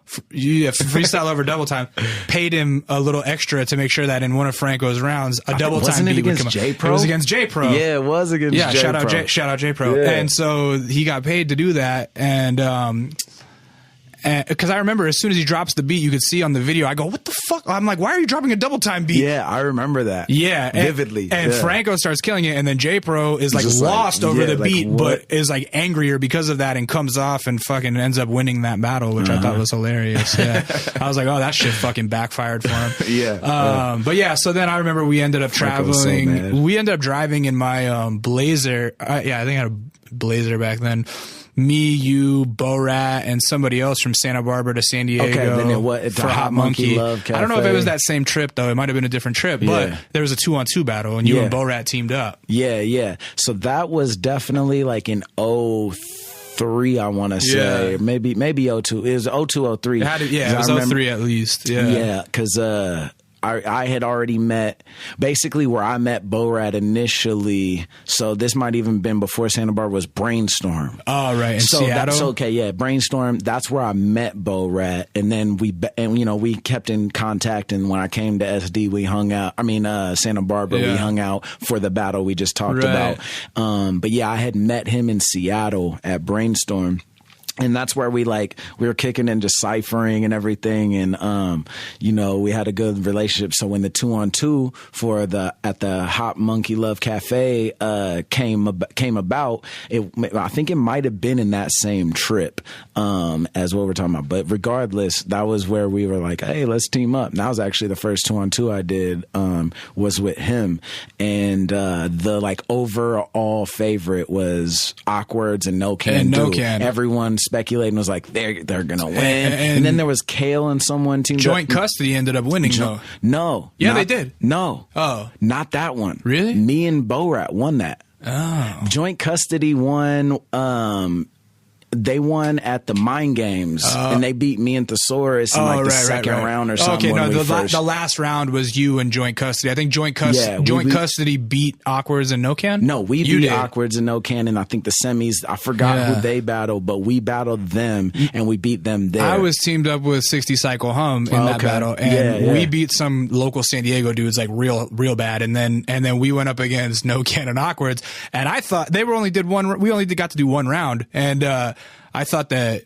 over double time, paid him a little extra to make sure that in one of Franco's rounds, a double time beat would come up. It was against J-Pro. Yeah, it was against J-Pro. Shout out J-Pro. Yeah. And so he got paid to do that. And, because I remember as soon as he drops the beat, you could see on the video, I go, what the fuck? I'm like, why are you dropping a double time beat? Yeah, I remember that. Yeah. Vividly. And Franco starts killing it, and then J-Pro is like lost over the beat, but is like angrier because of that and comes off and fucking ends up winning that battle, which I thought was hilarious. Yeah. I was like, oh, that shit fucking backfired for him. But yeah, so then I remember we ended up traveling. We ended up driving in my Blazer. I think I had a Blazer back then. Me, you, Bo-Rat, and somebody else from Santa Barbara to San Diego. Okay, then for Hot Monkey Love Cafe. I don't know if it was that same trip, though. It might have been a different trip, but there was a 2-on-2 battle, and you and Bo-Rat teamed up. Yeah. So that was definitely like in 03, I want to say. Maybe 02. It was 02, 03. It was 03 at least. Yeah, because I had already met, basically where I met Bo-Rat initially, so this might even been before Santa Barbara, was Brainstorm. Oh, right, in Seattle? Brainstorm, that's where I met Bo-Rat, and then we kept in contact, and when I came to SD, we hung out, Santa Barbara, we hung out for the battle we just talked about. But yeah, I had met him in Seattle at Brainstorm. And that's where we were kicking and just ciphering and everything. And, we had a good relationship. So when the 2-on-2 at the Hot Monkey Love Cafe, came about, I think it might have been in that same trip, as what we're talking about. But regardless, that was where we were like, hey, let's team up. And that was actually the first 2-on-2 I did, was with him. And, the overall favorite was Awkwards and No Can. Everyone speculating was like they're gonna win, and then there was Kale and someone teamed Joint up. Custody ended up winning though. No, they did. No, not that one. Really? Me and Bo-Rat won that. Joint Custody won. They won at the Mind Games, and they beat me and Thesaurus in the second round or something. Okay, no, the last round was you and Joint Custody. I think Joint Custody beat Awkwards and No Can? No, we beat Awkwards and No Can, and I think the semis, I forgot who they battled, but we battled them, and we beat them there. I was teamed up with 60 Cycle Hum in that battle, and we beat some local San Diego dudes real bad, and then we went up against No Can and Awkwards, and I thought we only got to do one round, and I thought that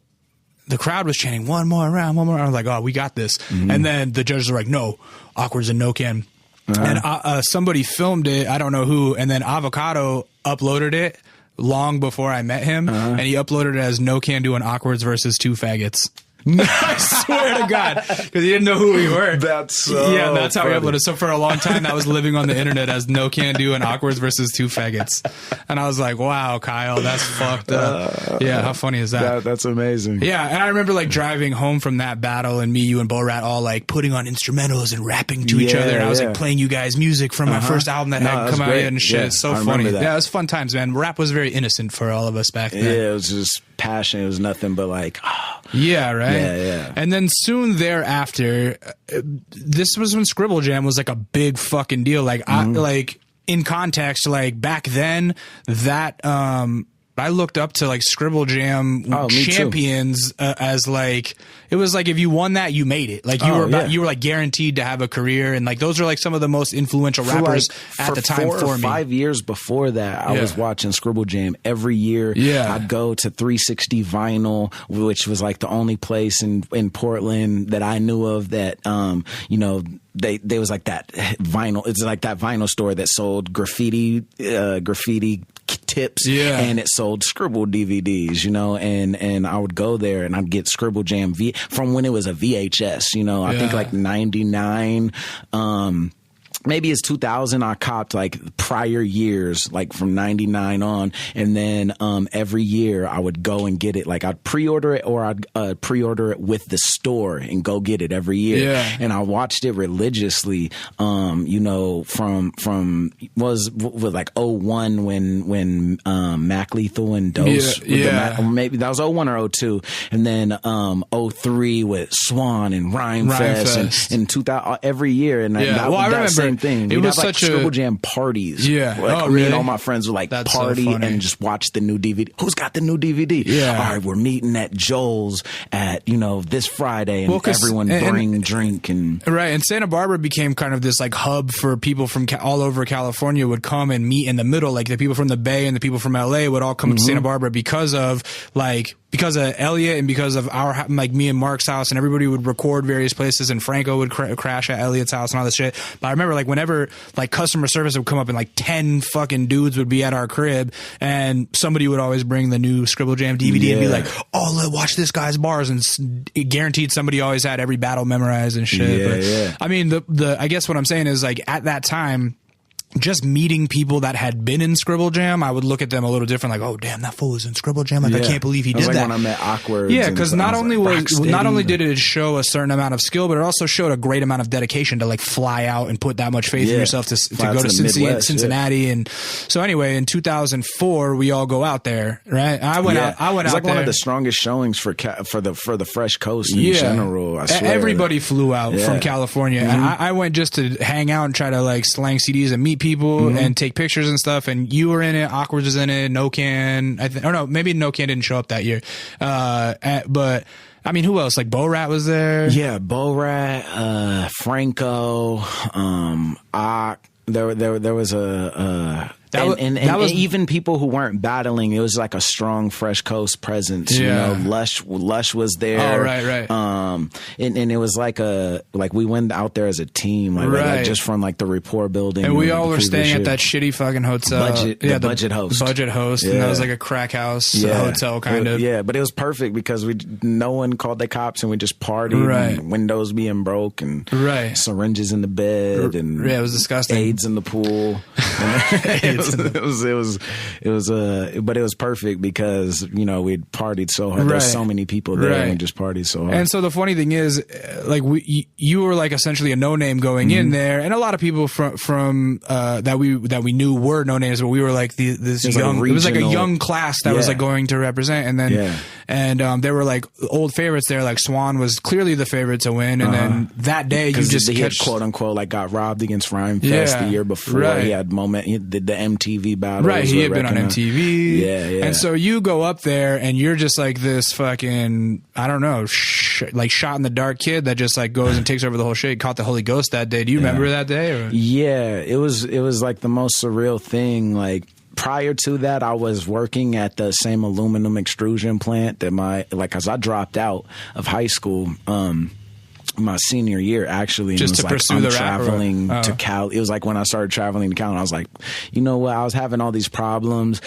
the crowd was chanting one more round. I was like, oh, we got this. And then the judges were like, no, Awkwards and No Can. And somebody filmed it, I don't know who, and then Avocado uploaded it long before I met him, and he uploaded it as No Can doing Awkwards versus Two Faggots. I swear to God, because he didn't know who we were. That's how we uploaded. So for a long time, that was living on the internet as No Can Do and Awkwards versus Two Faggots. And I was like, wow, Kyle, that's fucked up. How funny is that? That's amazing. Yeah, and I remember driving home from that battle, and me, you, and Bo-Rat all putting on instrumentals and rapping to each other. And I was playing you guys music from my first album that hadn't come out yet and shit. It's so funny. Yeah, it was fun times, man. Rap was very innocent for all of us back then. Yeah, it was just passion. It was nothing but yeah, right. Yeah. And then soon thereafter, this was when Scribble Jam was a big fucking deal. In context, back then, that I looked up to like Scribble Jam champions as like, it was like if you won that, you made it. Like you were like guaranteed to have a career, and like those are like some of the most influential rappers at the time for me. 4 or 5 years before that, I was watching Scribble Jam every year. Yeah, I'd go to 360 Vinyl, which was like the only place in Portland that I knew of that you know. They was like that vinyl. It's like that vinyl store that sold graffiti tips, and it sold Scribble DVDs, you know, and I would go there and I'd get Scribble Jam from when it was a VHS, you know. I think like 99. Maybe it's 2000. I copped like prior years, like from 99 on. And then every year I would go and get it. Like I'd pre-order it, or I'd pre-order it with the store and go get it every year. Yeah. And I watched it religiously, you know, from was like 01 when Mac Lethal and Dose. Maybe that was 01 or 02. And then 03 with Swan and Rhyme Fest. And 2000 every year. And I remember same thing. It was have, like, such Scribble Jam parties. Yeah. Like, me and all my friends would like party and just watch the new DVD. Who's got the new DVD? Yeah. All right, we're meeting at Joel's at, you know, this Friday, and everyone bring drink and right. And Santa Barbara became kind of this like hub for people from all over California would come and meet in the middle. Like the people from the Bay and the people from LA would all come to Santa Barbara because of Elliot and because of our, like me and Mark's house, and everybody would record various places, and Franco would crash at Elliot's house and all this shit. But I remember like whenever like customer service would come up and like 10 fucking dudes would be at our crib, and somebody would always bring the new Scribble Jam DVD and be like, oh, watch this guy's bars, and guaranteed somebody always had every battle memorized and shit. I mean, I guess what I'm saying is like at that time, just meeting people that had been in Scribble Jam, I would look at them a little different, like, oh damn, that fool was in Scribble Jam. Like I can't believe he did like that. When I met Awkward, because not only did it show a certain amount of skill, but it also showed a great amount of dedication to like fly out and put that much faith in yourself to go to Cincinnati. And so anyway, in 2004, we all go out there, right? I went out. It's like one of the strongest showings for the Fresh Coast in general. I swear. Everybody flew out from California, and I went just to hang out and try to like slang CDs and meet people and take pictures and stuff. And you were in it, Awkward was in it, No Can, maybe No Can didn't show up that year, but I mean, who else? Like Bo Rat was there. Yeah, Bo Rat, Franco, there was a even people who weren't battling, it was like a strong Fresh Coast presence. You know, Lush was there. Oh, right. And it was like we went out there as a team, like just from like the Rapport building. And we all were staying at that shitty fucking hotel. Budget Host. Budget Host. And that was like a crack house hotel kind of. Yeah, but it was perfect because no one called the cops, and we just partied. And windows being broke and syringes in the bed and it was disgusting. AIDS in the pool. But it was perfect because, you know, we'd partied so hard. There's so many people there and we just partied so hard. And so the funny thing is, like you were like essentially a no name going in there, and a lot of people from that we knew were no names, but we were like this young. It was like a young class that was like going to represent, and then there were like old favorites there. Like Swan was clearly the favorite to win, and then that day you just he had quote unquote like got robbed against Rhyme Fest the year before. He had he did the MTV battle. He had been on MTV. And so you go up there and you're just like this fucking, I don't know, like shot in the dark kid that just like goes and takes over the whole shit. Caught the Holy Ghost that day. Do you remember that day? Or? Yeah, it was like the most surreal thing. Like prior to that, I was working at the same aluminum extrusion plant that cause I dropped out of high school. My senior year, actually, just and to pursue the traveling to Cali. It was like when I started traveling to Cali, and I was like, you know what? I was having all these problems,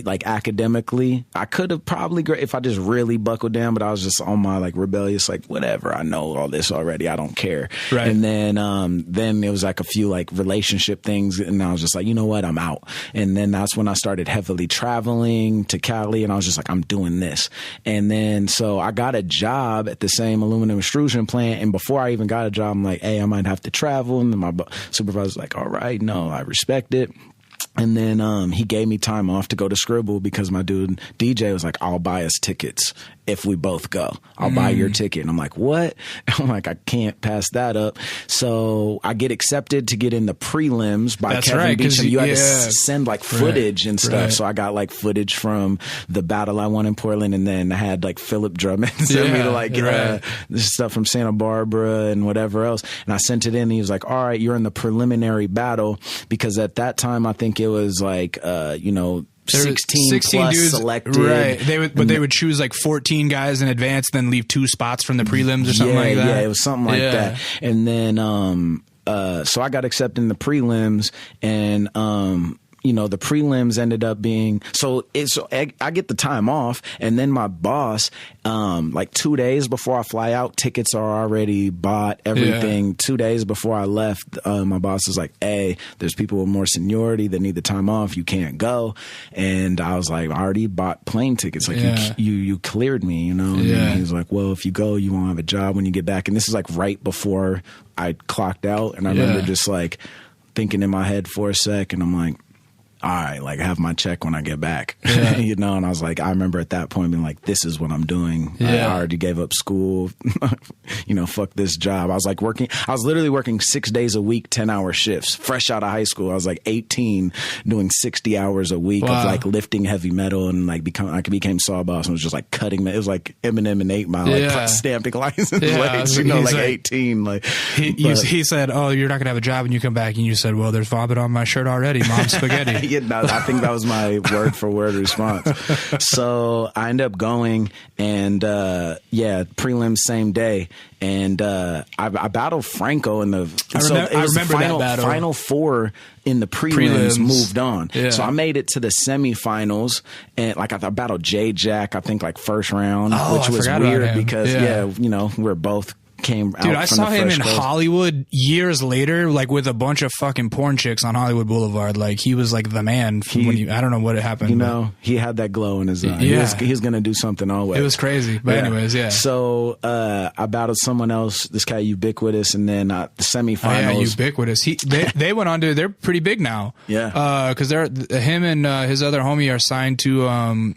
like academically. I could have probably, if I just really buckled down, but I was just on my like rebellious, like whatever. I know all this already. I don't care. Right. And then it was like a few like relationship things, and I was just like, you know what? I'm out. And then that's when I started heavily traveling to Cali, and I was just like, I'm doing this. And then so I got a job at the same aluminum extrusion plant, and before I even got a job, I'm like, hey, I might have to travel. And my supervisor's like, all right, no, I respect it. And then he gave me time off to go to Scribble because my dude DJ was like, I'll buy us tickets if we both go. I'll buy your ticket. And I'm like, what? I'm like, I can't pass that up. So I get accepted to get in the prelims by Kevin Beach. And you had to send like footage and stuff. So I got like footage from the battle I won in Portland. And then I had like Philip Drummond send me to like this stuff from Santa Barbara and whatever else. And I sent it in. And he was like, all right, you're in the preliminary battle. Because at that time, I think it was like, 16 plus dudes selected. Right. They would choose like 14 guys in advance, then leave 2 spots from the prelims or something like that. Yeah, it was something like that. And then, so I got accepted in the prelims, and, the prelims ended up being, I get the time off, and then my boss, like 2 days before I fly out, tickets are already bought, everything. 2 days before I left, my boss was like, hey, there's people with more seniority that need the time off. You can't go. And I was like, I already bought plane tickets. Like you cleared me, And he was like, well, if you go, you won't have a job when you get back. And this is like right before I clocked out. And I remember just like thinking in my head for a sec, and I'm like, all right, like, have my check when I get back, and I was like, I remember at that point being like, this is what I'm doing. I already gave up school, fuck this job. I was literally working 6 days a week, 10-hour shifts, fresh out of high school. I was like 18 doing 60 hours a week of like lifting heavy metal, and like I became Saw Boss and was just like cutting, it was like Eminem and 8 Mile, like stamping license plates, like 18. Like he said, oh, you're not gonna have a job when you come back, and you said, well, there's vomit on my shirt already, Mom, spaghetti. I think that was my word for word response. So I ended up going, and prelims same day, and I battled Franco in the. I remember final, that battle. Final 4 in the prelims moved on. Yeah. So I made it to the semifinals, and like I battled J Jack, I think like first round, which was weird because we're both. Dude, I saw him in Hollywood years later, like with a bunch of fucking porn chicks on Hollywood Boulevard. Like he was like the man. I don't know what happened. He had that glow in his eye. Yeah. He was going to do something always. It was crazy. But anyways, So I battled someone else, this guy Ubiquitous, and then the semifinals. Oh, yeah, Ubiquitous. They went on to, they're pretty big now. Yeah. Because him and his other homie are signed to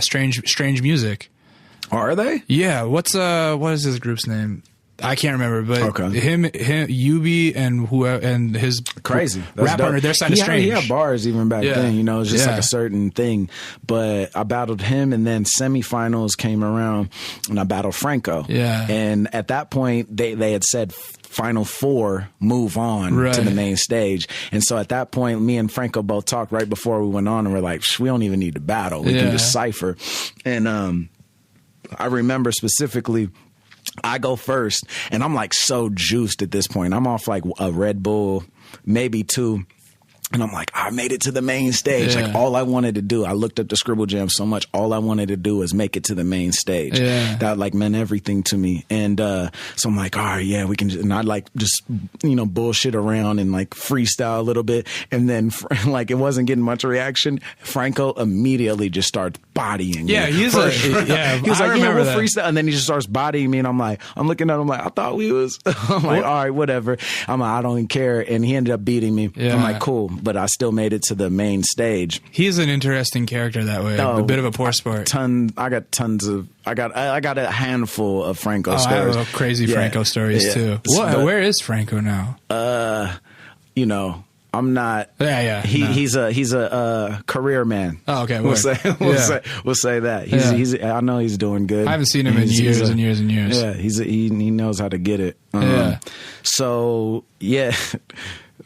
Strange Music. Are they? Yeah. What is his group's name? I can't remember, but him, Yubi, and his crazy rap partner, they're signed to Strange. He had bars even back then, it was just like a certain thing. But I battled him, and then semifinals came around, and I battled Franco. Yeah. And at that point, they had said Final 4 move on to the main stage. And so at that point, me and Franco both talked right before we went on, and we're like, we don't even need to battle. We can just cipher. And I remember specifically, I go first, and I'm like so juiced at this point. I'm off like a Red Bull, maybe 2. And I'm like, I made it to the main stage. Like all I wanted to do, I looked up the Scribble Jam so much. All I wanted to do was make it to the main stage. That like meant everything to me. And so I'm like, all right, we can. And I like just bullshit around and like freestyle a little bit. And then like it wasn't getting much reaction. Franco immediately just starts bodying. Yeah, me. He was like, we'll freestyle. And then he just starts bodying me, and I'm looking at him like, I thought we was. I'm like, all right, whatever. I'm like, I don't even care. And he ended up beating me. I'm like, cool. But I still made it to the main stage. He's an interesting character that way. A bit of a poor sport. I got a handful of Franco stories. I have crazy Franco stories too. Where is Franco now? I'm not. He's a career man. Oh, okay. We'll say that. I know he's doing good. I haven't seen him in years and years and years. Yeah, he knows how to get it. So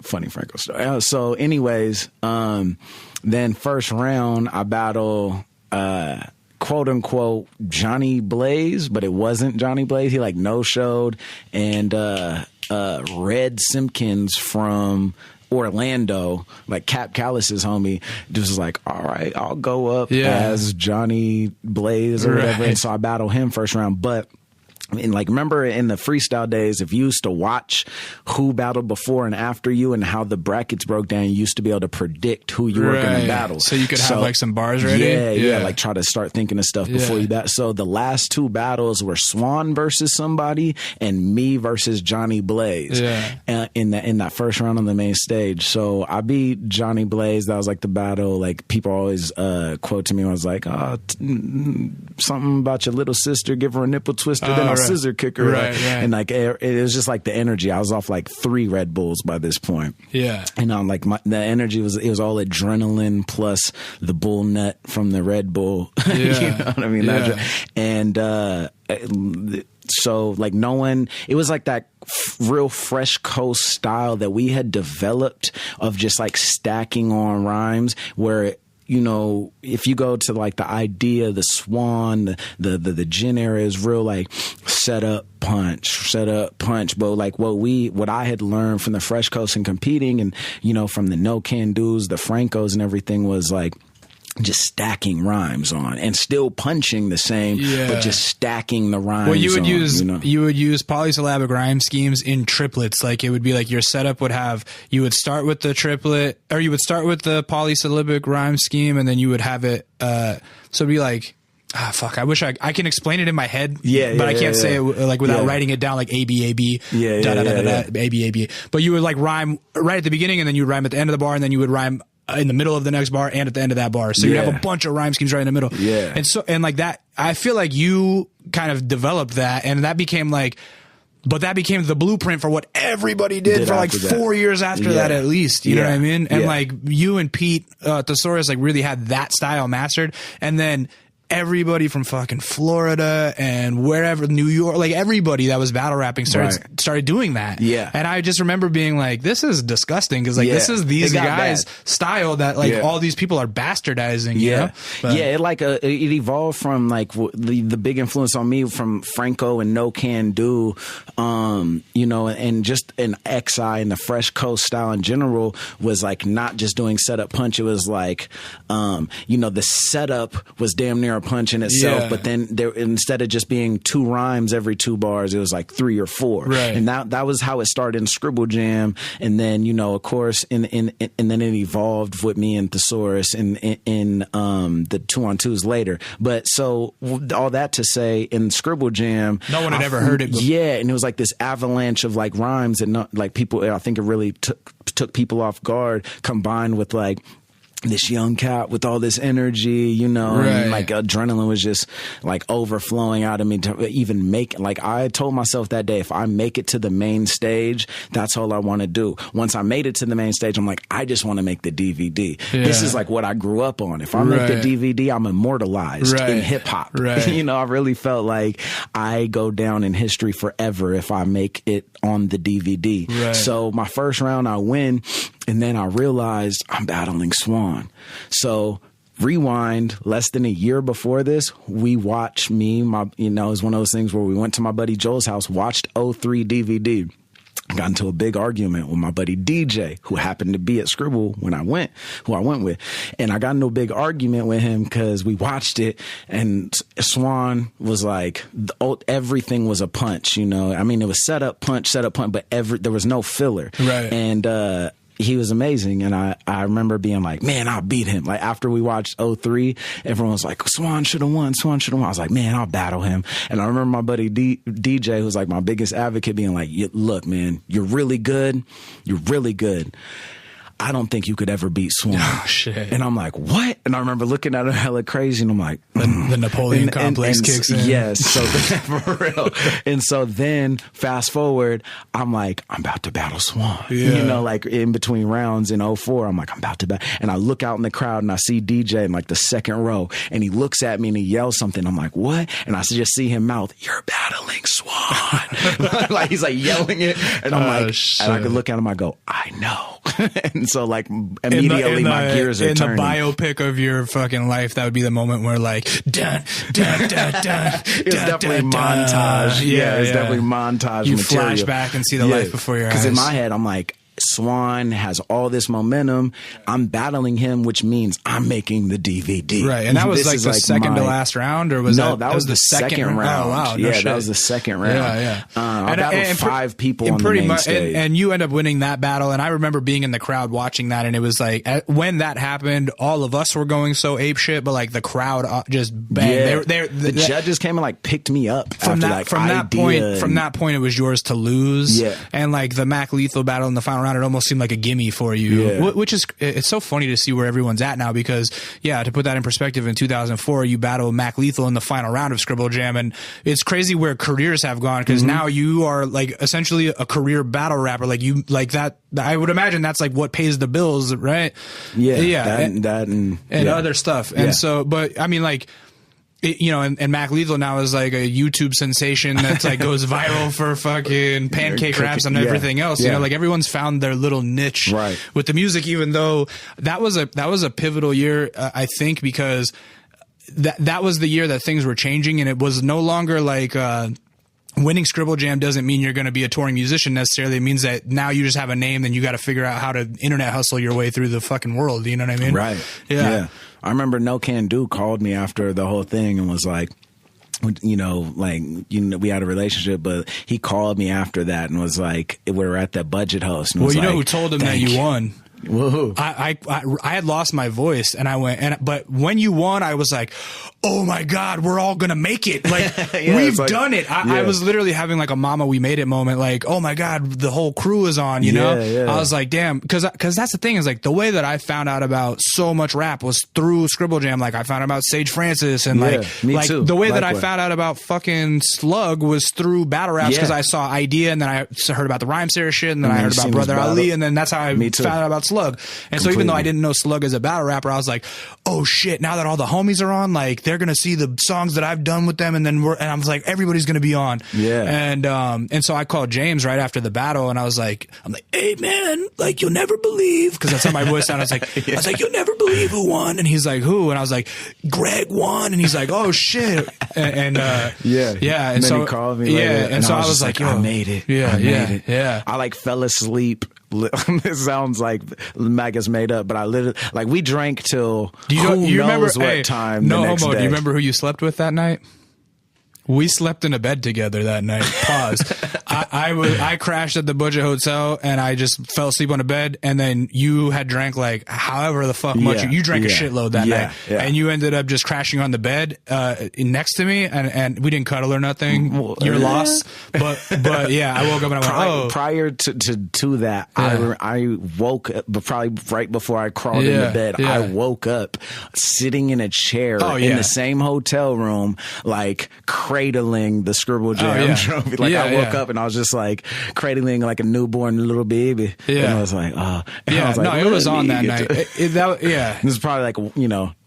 funny Franco story. So anyways, then first round I battle quote unquote Johnny Blaze, but it wasn't Johnny Blaze. He like no-showed, and Red Simpkins from Orlando, like Cap Callis's homie, just was like, all right, I'll go up as Johnny Blaze or whatever. And so I battle him first round, but And like, remember in the freestyle days, if you used to watch who battled before and after you and how the brackets broke down, you used to be able to predict who you were going to battle. So you could have like some bars ready. Yeah. Like try to start thinking of stuff before you battle. So the last 2 battles were Swan versus somebody and me versus Johnny Blaze in that first round on the main stage. So I beat Johnny Blaze. That was like the battle. Like people always quote to me. I was like, something about your little sister, give her a nipple twister, then I'll scissor kicker. Right. And like it was just like the energy. I was off like 3 Red Bulls by this point. Yeah. And I'm like the energy was all adrenaline plus the bull nut from the Red Bull. Yeah. You know what I mean? Yeah. And so like it was like that real Fresh Coast style that we had developed of just like stacking on rhymes where you know, if you go to like the idea, the Swan, the Gin era is real like set up, punch. But like what I had learned from the Fresh Coast and competing and, you know, from the No Can Do's, the Francos and everything was like, just stacking rhymes on and still punching the same, but just stacking the rhymes. Well, you would use polysyllabic rhyme schemes in triplets. Like it would be like your setup would have, you would start with the triplet, or you would start with the polysyllabic rhyme scheme, and then you would have it. So it'd be like, I wish I can explain it in my head. But I can't say it like without writing it down, like A B A B, A B A B. But you would like rhyme right at the beginning, and then you would rhyme at the end of the bar, and then you would rhyme in the middle of the next bar and at the end of that bar. So you have a bunch of rhyme schemes right in the middle. Yeah. And like that, I feel like you kind of developed that, and that became like, but that became the blueprint for what everybody did for like 4 years after that, at least. You know what I mean? And like you and Pete Thesaurus like really had that style mastered. And then everybody from fucking Florida and wherever, New York, like everybody that was battle rapping started doing that. Yeah. And I just remember being like, this is disgusing, because like this is these guys' style that like all these people are bastardizing. You know? But, it evolved from like the big influence on me from Franco and No Can Do, you know, and just an XI and the Fresh Coast style in general was like not just doing setup punch. It was like, you know, the setup was damn near a punch in itself, but then there, instead of just being 2 rhymes every 2 bars, it was like 3 or 4. And that was how it started in Scribble Jam. And then, you know, of course, and then it evolved with me and Thesaurus in the 2-on-2s later. But so all that to say, in Scribble Jam, no one had ever heard it before. Yeah, and it was like this avalanche of like rhymes and not like people. I think it really took people off guard, combined with like this young cat with all this energy, you know, and like adrenaline was just like overflowing out of me to even make, like I told myself that day, if I make it to the main stage, that's all I want to do. Once I made it to the main stage, I'm like, I just want to make the DVD. This is like what I grew up on. If I make the DVD, I'm immortalized in hip hop. You know, I really felt like I go down in history forever if I make it on the DVD. So my first round I win, and then I realized I'm battling Swan. So rewind, less than a year before this, we watched you know, it was one of those things where we went to my buddy Joel's house, watched 03 DVD. Got into a big argument with my buddy DJ, who happened to be at Scribble when I went with. And I got into a big argument with him because we watched it, and Swan was like, everything was a punch, you know. I mean, it was set up punch, but there was no filler. And he was amazing. And I remember being like, man, I'll beat him. Like after we watched 03, everyone was like, Swan should have won. I was like, man, I'll battle him. And I remember my buddy DJ, who's like my biggest advocate, being like, look, man, you're really good. I don't think you could ever beat Swan. Oh, shit. And I'm like, what? And I remember looking at him hella crazy, and I'm like, the Napoleon complex kicks in. Yes. So for real. And so then fast forward, I'm like, I'm about to battle Swan. You know, like in between rounds in 04, I'm like, I'm about to battle. And I look out in the crowd and I see DJ in like the second row, and he looks at me and he yells something. I'm like, what? And I just see him mouth, you're battling Swan. Like he's like yelling it. And I'm like, and I could look at him, I go, I know. And so like immediately my gears are turning. In the biopic of your fucking life, that would be the moment where like dun dun dun dun. It's definitely montage. Yeah, it's definitely montage. You material. flash back and see the life before your eyes. Because in my head, I'm like, Swan has all this momentum. I'm battling him, which means I'm making the DVD. Right. And that was like the second to last round, or was that was the second round. Oh, wow. No shit. That was the second round. Yeah. I battled 5 people on the main stage. And you end up winning that battle. And I remember being in the crowd watching that, and it was like, when that happened, all of us were going so apeshit, but like the crowd just banged. Yeah. The judges came and like picked me up from that point. It was yours to lose. Yeah. And like the Mac Lethal battle in the final round, it almost seemed like a gimme for you, which is, it's so funny to see where everyone's at now, because to put that in perspective, in 2004 you battled Mac Lethal in the final round of Scribble Jam, and it's crazy where careers have gone, because now you are like essentially a career battle rapper. Like you, like that, I would imagine that's like what pays the bills, right? And other stuff. And so, but I mean, like, and Mac Lethal now is like a YouTube sensation that's like goes viral for fucking pancake raps and everything else. You know, like everyone's found their little niche with the music, even though that was a pivotal year, I think, because that was the year that things were changing, and it was no longer like, winning Scribble Jam doesn't mean you're going to be a touring musician necessarily. It means that now you just have a name, then you got to figure out how to internet hustle your way through the fucking world. You know what I mean? Right. Yeah. I remember No Can Do called me after the whole thing and was like, we had a relationship, but he called me after that and was like, we were at that budget host. And know who told him that you won? Whoa. I had lost my voice, and I went, but when you won, I was like, oh my God, we're all gonna make it. Like, we've done it. I was literally having like a mama, we made it moment. Like, oh my God, the whole crew is on, you know? I was like, damn. Cause that's the thing, is like the way that I found out about so much rap was through Scribble Jam. Like I found out about Sage Francis, and me too. The way that I found out about fucking Slug was through battle raps, cause I saw Idea, and then I heard about the Rhyme Sarah shit, and then I heard about Brother Ali, and then that's how I found out about Slug. And so even though I didn't know Slug as a battle rapper, I was like, oh shit, now that all the homies are on, like they're gonna see the songs that I've done with them, and then I was like, everybody's gonna be on. And so I called James right after the battle, and I'm like, hey man, like you'll never believe, because that's how my voice sounded. I was like, you'll never believe who won. And he's like, who? And I was like, Greg won. And he's like, oh shit. And and so he called me later, and so I was like, I made it. I made it. I like fell asleep. It sounds like Mac is made up, but I literally, like, we drank till you remember what time. No the next homo. day. Do you remember who you slept with that night? We slept in a bed together that night. Pause. I crashed at the Budget Hotel, and I just fell asleep on a bed, and then you had drank like however the fuck much you drank a shitload that night, and you ended up just crashing on the bed next to me, and we didn't cuddle or nothing. You're lost, but I woke up and I went, prior to that, I woke up, but probably right before I crawled into bed, I woke up sitting in a chair in the same hotel room, like cradling the Scribble Jam trophy. Like I woke up and I was just like cradling like a newborn little baby. And I was like, oh. And I was like, it was on that night. It was probably like,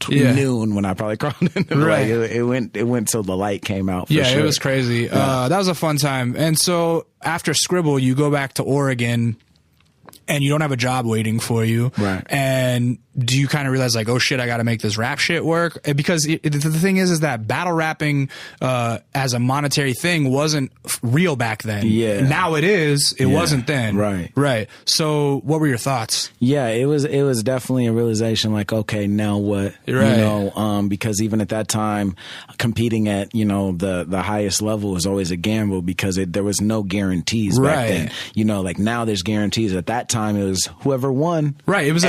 noon when I probably crawled into like, it went till the light came out. For sure. It was crazy. That was a fun time. And so after Scribble, you go back to Oregon, and you don't have a job waiting for you. Right. And do you kind of realize like, oh shit, I got to make this rap shit work? Because the thing is that battle rapping as a monetary thing wasn't real back then. Yeah. Now it is. It wasn't then. Right. Right. So what were your thoughts? Yeah, it was definitely a realization like, okay, now what? Right. Because even at that time, competing at, the highest level was always a gamble, because there was no guarantees back then. Like now there's guarantees. At that time, it was whoever won. Right. It was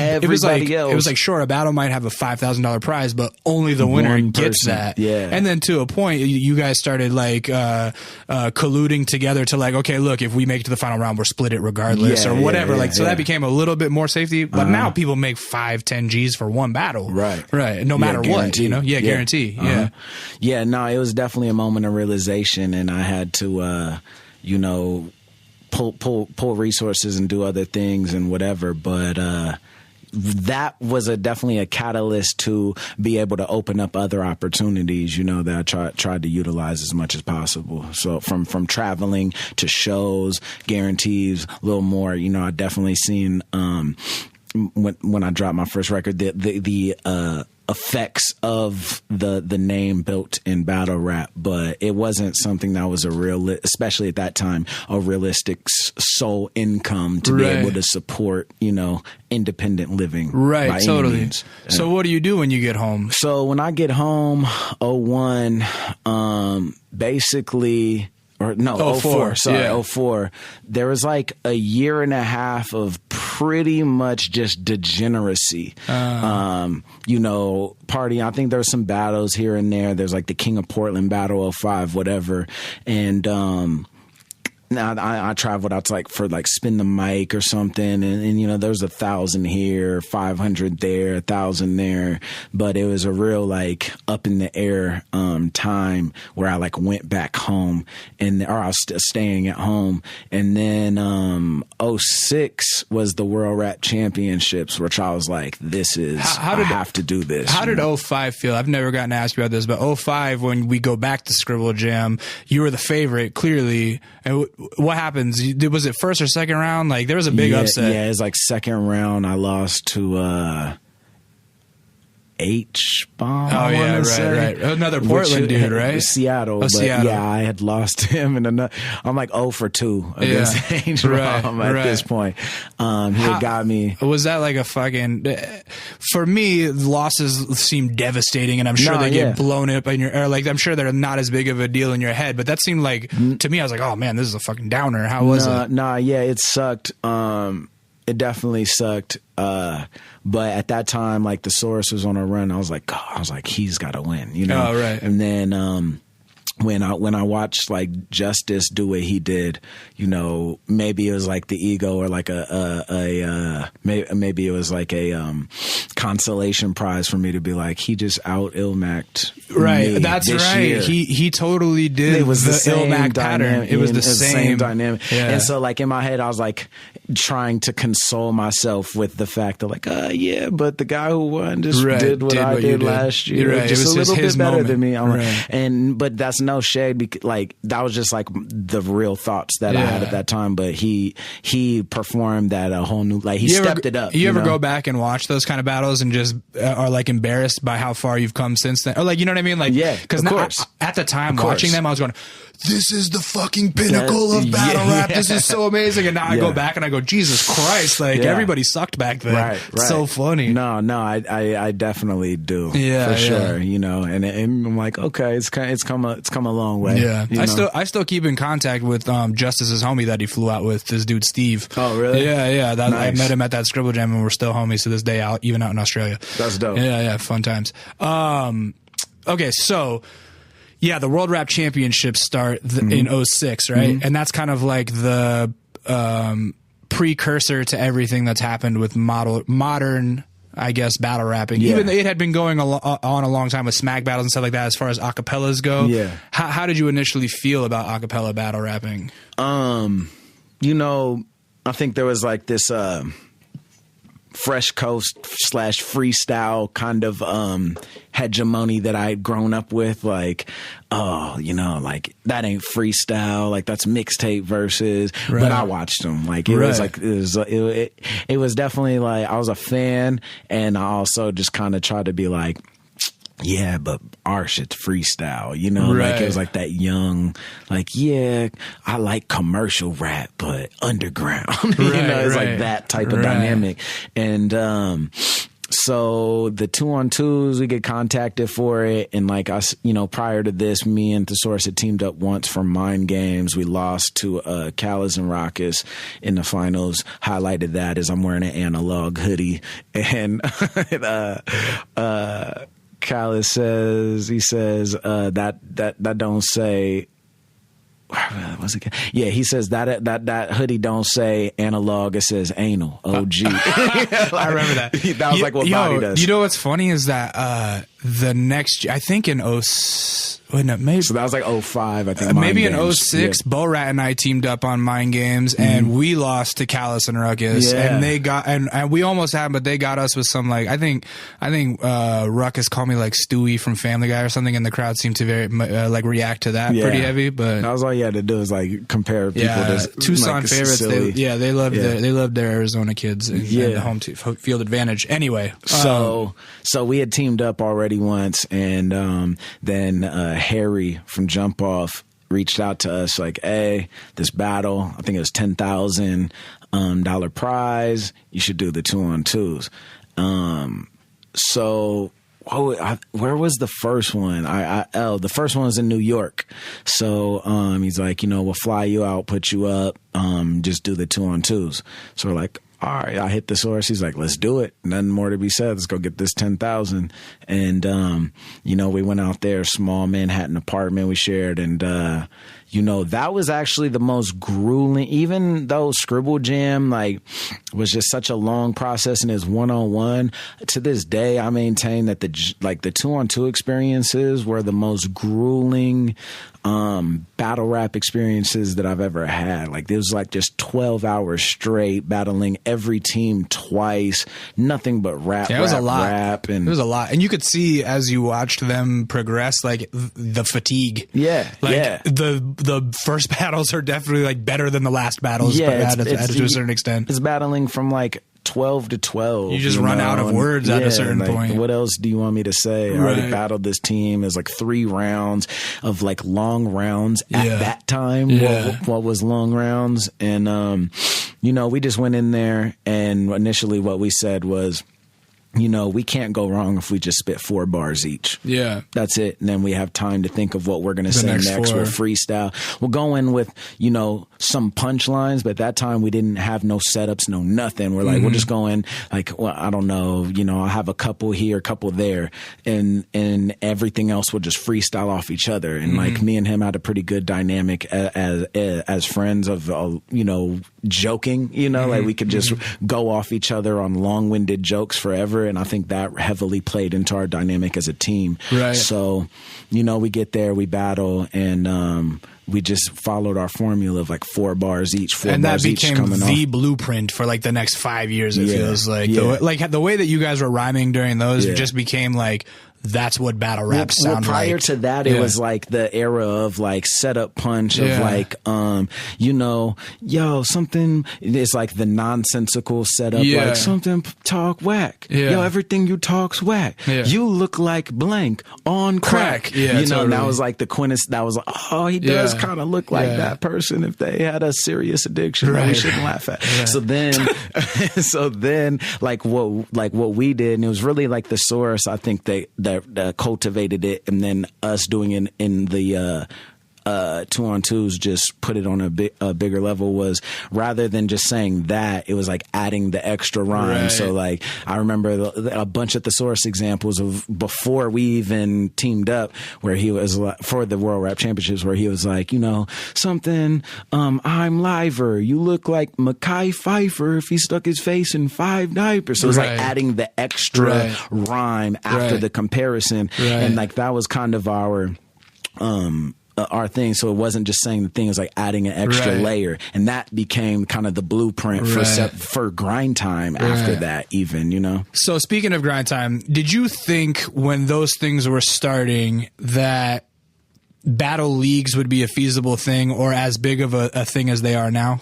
like, sure, a battle might have a $5,000 prize, but only the winner gets that. Yeah. And then to a point, you guys started like colluding together to like, okay, look, if we make it to the final round, we're split it regardless or whatever. That became a little bit more safety. But now people make 5-10 G's for one battle. Right. Right. No matter what, guarantee. Yeah. No, it was definitely a moment of realization, and I had to, pull resources and do other things and whatever. But that was definitely a catalyst to be able to open up other opportunities, that I tried to utilize as much as possible. So from traveling to shows, guarantees, a little more, I definitely seen when I dropped my first record, the effects of the name built in battle rap, but it wasn't something that was especially at that time, a realistic sole income to be able to support, independent living. Right, totally. So what do you do when you get home? So when I get home, 01, basically... Or no, 04. Sorry, 04. There was like a year and a half of pretty much just degeneracy. Partying. I think there were some battles here and there. There's like the King of Portland battle, 05, whatever. And now I traveled out to like for like Spin the Mic or something, and there's 1,000 here, 500 there, 1,000 there, but it was a real like up in the air time where I like went back home, or I was staying at home, and then 06 was the World Rap Championships, which I was like, I have to do this. How did 05 feel? I've never gotten to ask you about this, but 05, when we go back to Scribble Jam, you were the favorite, clearly. And what happens? Was it first or second round? Like, there was a big upset. Yeah, it was like second round. I lost to H-Bomb. Oh, yeah, right. Another Portland dude, right? Seattle. Seattle. Yeah, I had lost to him. I'm like 0 for 2 against H-Bomb at this point. He had got me. Was that like a fucking... For me, losses seem devastating, and I'm sure they get blown up in your... Or like, I'm sure they're not as big of a deal in your head, but that seemed like... To me, I was like, oh, man, this is a fucking downer. How was it? It sucked. It definitely sucked. But at that time, like, the Source was on a run. I was like, he's got to win, Oh, right. And then when I watched like Justice do what he did, maybe it was like the ego, or like maybe it was like a consolation prize for me to be like, he just out Illmacked. Right, that's right. Year. He totally did. It was the same Illmac pattern. It was the same dynamic. Yeah. And so like in my head, I was like trying to console myself with the fact that like, but the guy who won just did what I did last year. Right. Just it was a little bit better moment. than me. But that's no shade, because like that was just like the real thoughts that I had at that time. But he performed at a whole new, like, he stepped it up. You ever go back and watch those kind of battles and just are like embarrassed by how far you've come since then? Or like, you know what I mean? Like, because at the time watching them, I was going, this is the fucking pinnacle of battle rap. This is so amazing. And now I go back and I go, Jesus Christ, like everybody sucked back then. Right. It's so funny. No, I definitely do. Yeah, for sure. And I'm like, okay, it's come a long way. Yeah, I still keep in contact with Justice's homie that he flew out with, this dude Steve. Oh, really? Yeah. Nice. I met him at that Scribble Jam, and we're still homies to this day, even out in Australia. That's dope. Yeah, fun times. Okay, so. Yeah, the World Rap Championships start in 06, right? Mm-hmm. And that's kind of like the precursor to everything that's happened with modern, I guess, battle rapping. Yeah. Even though it had been going on a long time with smack battles and stuff like that, as far as acapellas go. Yeah. How did you initially feel about acapella battle rapping? I think there was like this... Fresh Coast / freestyle kind of hegemony that I had grown up with, like, like that ain't freestyle, like that's mixtape verses. Right. But I watched them, like it was like it was definitely like I was a fan, and I also just kind of tried to be like, yeah, but our shit's freestyle, like it was like that young, like, yeah, I like commercial rap, but underground, it's like that type of dynamic. And, so the 2-on-2s, we get contacted for it. And like us, prior to this, me and Thesaurus had teamed up once for Mind Games. We lost to Callis and Raucus in the finals. Highlighted that as I'm wearing an analog hoodie. And, Callis says, that don't say, what's it? Yeah, he says that hoodie don't say analog, it says anal. OG. I remember that. That was like what Body does. You know what's funny is that the next, I think in maybe. So that was like 05, I think. Maybe in 06, Bo Rat and I teamed up on Mind Games, and we lost to Callus and Ruckus, and they got, and we almost had, but they got us with some, like, I think Ruckus called me like Stewie from Family Guy or something, and the crowd seemed to very like react to that pretty heavy. But that was all you had to do is like compare people to Tucson like, favorites. They loved their Arizona kids and the home field advantage. Anyway, so we had teamed up already once, and then Harry from Jump Off reached out to us like, hey, this battle, I think it was $10,000 prize. You should do the 2-on-2s. So where was the first one? The first one was in New York. So he's like, we'll fly you out, put you up, just do the 2-on-2s. So we're like, all right, I hit the source. He's like, let's do it. Nothing more to be said. Let's go get this 10,000. And, we went out there, small Manhattan apartment we shared. And, that was actually the most grueling, even though Scribble Jam, like, was just such a long process and is one-on-one. To this day, I maintain that the 2-on-2 experiences were the most grueling, battle rap experiences that I've ever had. Like, it was like just 12 hours straight battling every team twice, nothing but rap. Yeah, it was a lot. And it was a lot, and you could see as you watched them progress, like the fatigue. Yeah, the first battles are definitely like better than the last battles. Yeah, to a certain extent, it's battling from like 12 to 12. You just run out of words at a certain point. What else do you want me to say? I already battled this team. It was like 3 rounds of like long rounds at that time. What was long rounds? And, we just went in there, and initially what we said was, we can't go wrong if we just spit 4 bars each. Yeah. That's it. And then we have time to think of what we're going to say next. We'll freestyle. We'll go in with, some punchlines, but at that time we didn't have no setups, no nothing. We're like, we'll just go in like, well, I don't know, I'll have a couple here, a couple there, and everything else will just freestyle off each other. And like me and him had a pretty good dynamic as friends of, joking, like we could just go off each other on long-winded jokes forever. And I think that heavily played into our dynamic as a team. Right. So, we get there, we battle, and we just followed our formula of like 4 bars each, 4 and bars each coming off. And that became the blueprint for like the next 5 years, it feels like. The way that you guys were rhyming during those just became like, that's what battle rap sound like. Prior to that, it was like the era of like setup punch of like, something, it's like the nonsensical setup, like something talk whack. Yo, everything you talk's whack. You look like blank on crack. And that was like the quintessence. That was like, oh, he does kind of look like that person if they had a serious addiction that we shouldn't laugh at. So then, like what we did, and it was really like the source, I think that cultivated it, and then us doing it in the 2-on-2s just put it on a bigger level, was rather than just saying that, it was like adding the extra rhyme. So like I remember a bunch of thesaurus examples of before we even teamed up, where he was for the World Rap Championships, where he was like, something, I'm liver, you look like Mekhi Phifer if he stuck his face in 5 diapers. So it was like adding the extra rhyme after the comparison, and like that was kind of our thing. So it wasn't just saying the thing, it was like adding an extra layer, and that became kind of the blueprint for Grind Time after that, even. So speaking of Grind Time, did you think when those things were starting that battle leagues would be a feasible thing, or as big of a thing as they are now?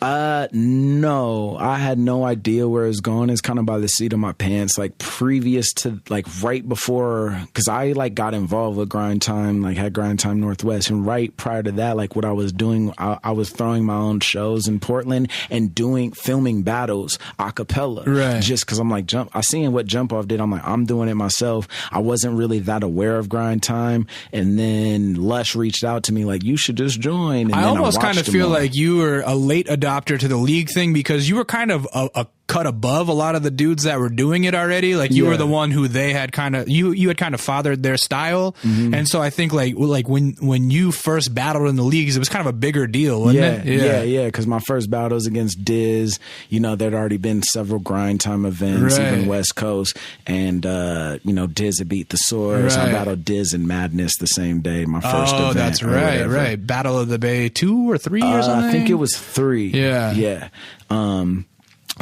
No, I had no idea where it was going. It's kind of by the seat of my pants, like previous to, like right before, cause I like got involved with Grind Time, like had Grind Time Northwest. And right prior to that, like what I was doing, I was throwing my own shows in Portland and filming battles a cappella. Just cause I'm like, I seen what Jump Off did. I'm like, I'm doing it myself. I wasn't really that aware of Grind Time. And then Lush reached out to me like, you should just join. And I almost kind of feel like you were a late adopter to the league thing, because you were kind of a cut above a lot of the dudes that were doing it already. Like you were the one who they had kind of, you had kind of fathered their style. And so I think like when you first battled in the leagues, it was kind of a bigger deal, wasn't it? Yeah. Because my first battle was against Diz. You know, there'd already been several grind time events, even West Coast. And, you know, Diz had beat the Source. I battled Diz and Madness the same day, my first event. Oh, that's right. Battle of the Bay 2 or 3 or something? I think it was 3. Yeah.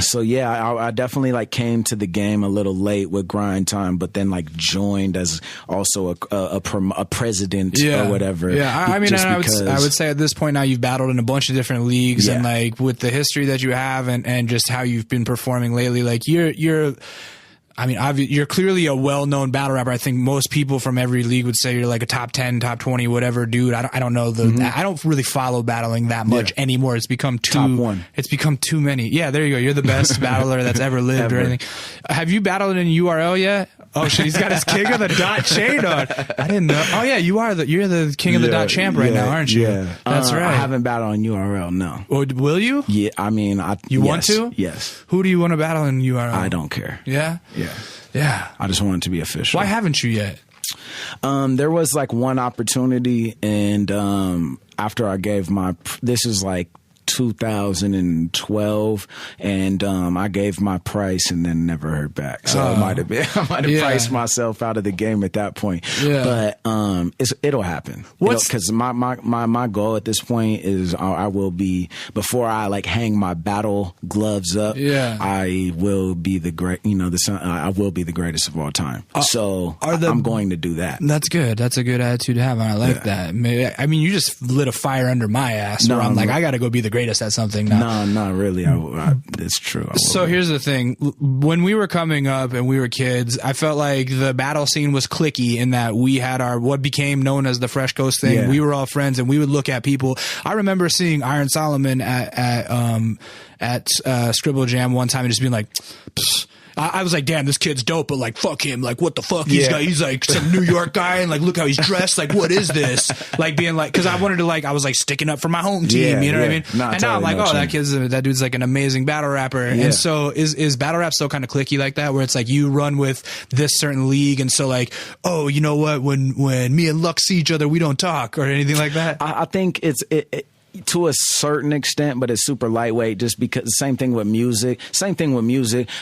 So yeah, I definitely like came to the game a little late with grind time, but then like joined as also a president or whatever. Yeah, I mean, I would say at this point now you've battled in a bunch of different leagues, and like with the history that you have and just how you've been performing lately, like you're clearly a well-known battle rapper. I think most people from every league would say you're like a top 10, top 20, whatever dude. I don't know I don't really follow battling that much anymore. It's become top 1. It's become too many. Yeah, there you go. You're the best battler that's ever lived or anything. Have you battled in URL yet? Oh shit, he's got his King of the Dot chain on. I didn't know. Oh yeah, you're the King of the Dot champ right now, aren't you? Yeah, that's right. I haven't battled on URL. No. Oh, will you? Yeah, I mean, you want to? Yes. Who do you want to battle in URL? I don't care. Yeah. Yeah. I just want it to be official. Why haven't you yet? There was like one opportunity, and after I gave this is like 2012, and I gave my price and then never heard back. So I might have priced myself out of the game at that point. But it'll happen. Because my goal at this point is I will be, before I like hang my battle gloves up, I will be the great. I will be the greatest of all time. So I'm going to do that. That's good. That's a good attitude to have. And I like that. I mean, you just lit a fire under my ass. Where I'm like, I got to go be the greatest at something now. No, not really. It's true. So here's the thing. When we were coming up and we were kids, I felt like the battle scene was cliquey in that we had what became known as the Fresh Coast thing. Yeah. We were all friends and we would look at people. I remember seeing Iron Solomon at Scribble Jam one time and just being like, pfft. I was like, damn, this kid's dope, but like, fuck him. Like, what the fuck? He's like some New York guy, and like, look how he's dressed. Like, what is this? Like, being like, because I wanted to I was like sticking up for my home team. You know what I mean? And now I'm like, oh, that dude's like an amazing battle rapper. And so is battle rap still kind of cliquey like that, where it's like you run with this certain league, and so like, oh, you know what? When me and Luck see each other, we don't talk or anything like that. I think it's to a certain extent, but it's super lightweight, just because same thing with music,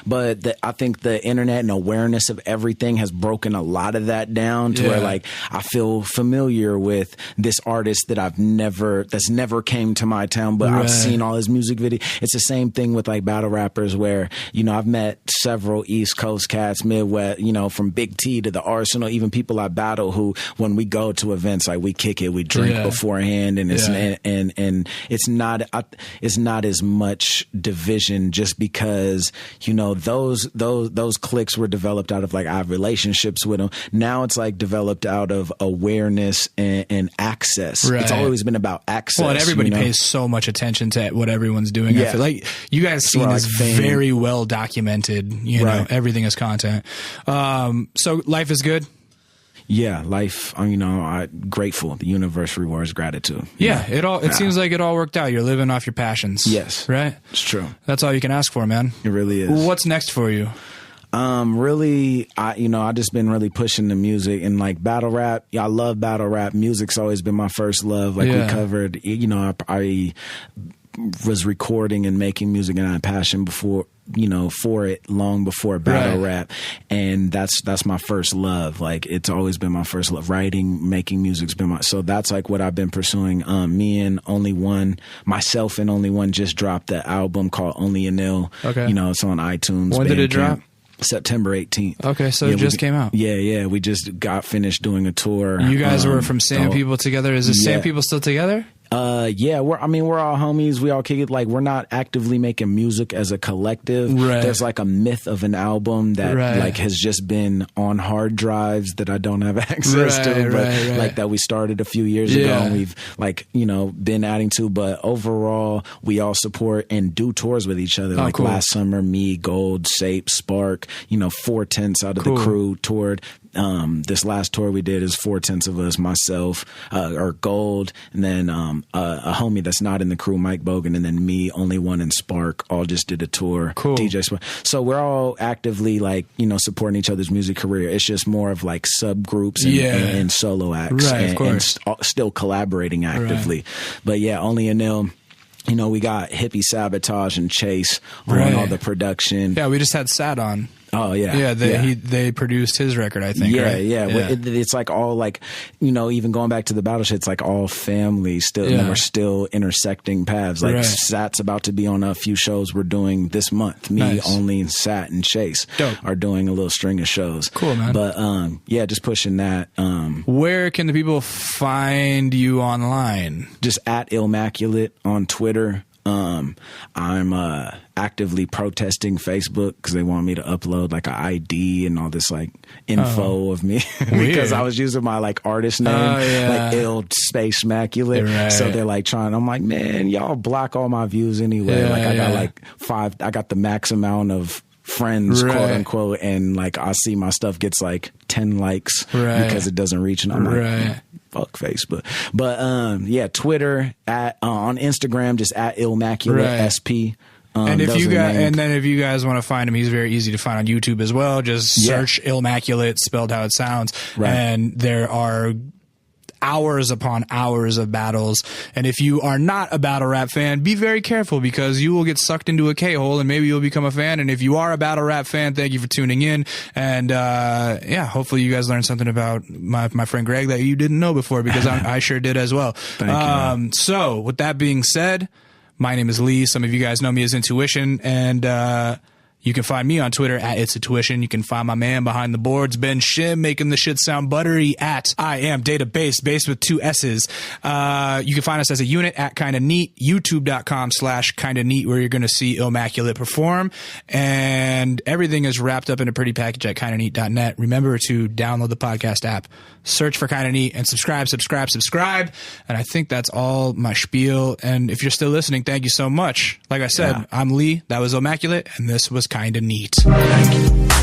but I think the internet and awareness of everything has broken a lot of that down to where like I feel familiar with this artist that's never came to my town, but I've seen all his music video. It's the same thing with like battle rappers where, I've met several East Coast cats, Midwest, from Big T to the Arsenal, even people I battle who, when we go to events, like we kick it, we drink beforehand, and it's and it's not as much division, just because those cliques were developed out of like I have relationships with them. Now it's like developed out of awareness and access. It's always been about access. Well, and everybody pays so much attention to what everyone's doing. I feel like you guys' scene is very well documented. Everything is content. So life is good. Yeah, life. I'm grateful. The universe rewards gratitude. It seems like it all worked out. You're living off your passions. Yes, right. It's true. That's all you can ask for, man. It really is. What's next for you? Really, I just been really pushing the music and like battle rap. I love battle rap. Music's always been my first love. Like we covered. I was recording and making music, and I had passion before. For it long before battle rap, and that's my first love. Like it's always been my first love. Writing, making music's been so that's like what I've been pursuing. Myself and Only One just dropped the album called Only an Ill. Okay, it's on iTunes. When did it drop? September 18th. Okay, so it just came out. Yeah. We just got finished doing a tour. You guys were from Sand People together. Is the Sand People still together? We're all homies. We all kick it. Like, we're not actively making music as a collective. Right. There's like a myth of an album that like has just been on hard drives that I don't have access to, but like that we started a few years ago, and we've like, been adding to, but overall we all support and do tours with each other. Last summer, me, Gold, Sape, Spark, 4/10 out of the crew toured. this last tour we did is 4/10 of us, myself, or Gold, and then a homie that's not in the crew, Mike Bogan, and then me, Only One, and Spark all just did a tour. Cool. DJ Spark. So we're all actively like, you know, supporting each other's music career. It's just more of like subgroups and solo acts, right, of course. and still collaborating actively. Right. But yeah, Only Anil. You know, we got Hippie Sabotage and Chase on all the production. Yeah, we just had Sad on. Oh yeah, yeah. They produced his record, I think. Yeah, right? yeah. It's like all like, you know, even going back to the battle shit, it's like all family still. And we're still intersecting paths. Like Sat's about to be on a few shows we're doing this month. Me, Only, Sat, and Chase are doing a little string of shows. Cool, man. But yeah, just pushing that. Where can the people find you online? Just at Illmaculate on Twitter. I'm actively protesting Facebook because they want me to upload like an ID and all this like info of me because I was using my like artist name, like Ill Space Maculate. Right. So they're like trying. I'm like, man, y'all block all my views anyway. I got like 5. I got the max amount of friends, quote unquote, and like I see my stuff gets like 10 likes because it doesn't reach, and I'm like, fuck Facebook. But yeah, Twitter on Instagram, just at Illmaculate SP. And if you guys, and then if you guys want to find him, he's very easy to find on YouTube as well. Just search Illmaculate, spelled how it sounds, and there are hours upon hours of battles. And if you are not a battle rap fan, be very careful because you will get sucked into a K-hole and maybe you'll become a fan. And if you are a battle rap fan, thank you for tuning in. And yeah, hopefully you guys learned something about my friend Greg that you didn't know before, because I sure did as well. Thank you. So with that being said, my name is Lee. Some of you guys know me as Intuition, and you can find me on Twitter at It's Intuition. You can find my man behind the boards, Ben Shim, making the shit sound buttery at I Am Database, based with 2 S's. You can find us as a unit at Kinda Neat, youtube.com/Kinda Neat, where you're going to see Illmaculate perform. And everything is wrapped up in a pretty package at kindaneat.net. Remember to download the podcast app, search for Kinda Neat, and subscribe. And I think that's all my spiel. And if you're still listening, thank you so much. Like I said, I'm Lee. That was Illmaculate, and this was Kinda Neat. Thank you.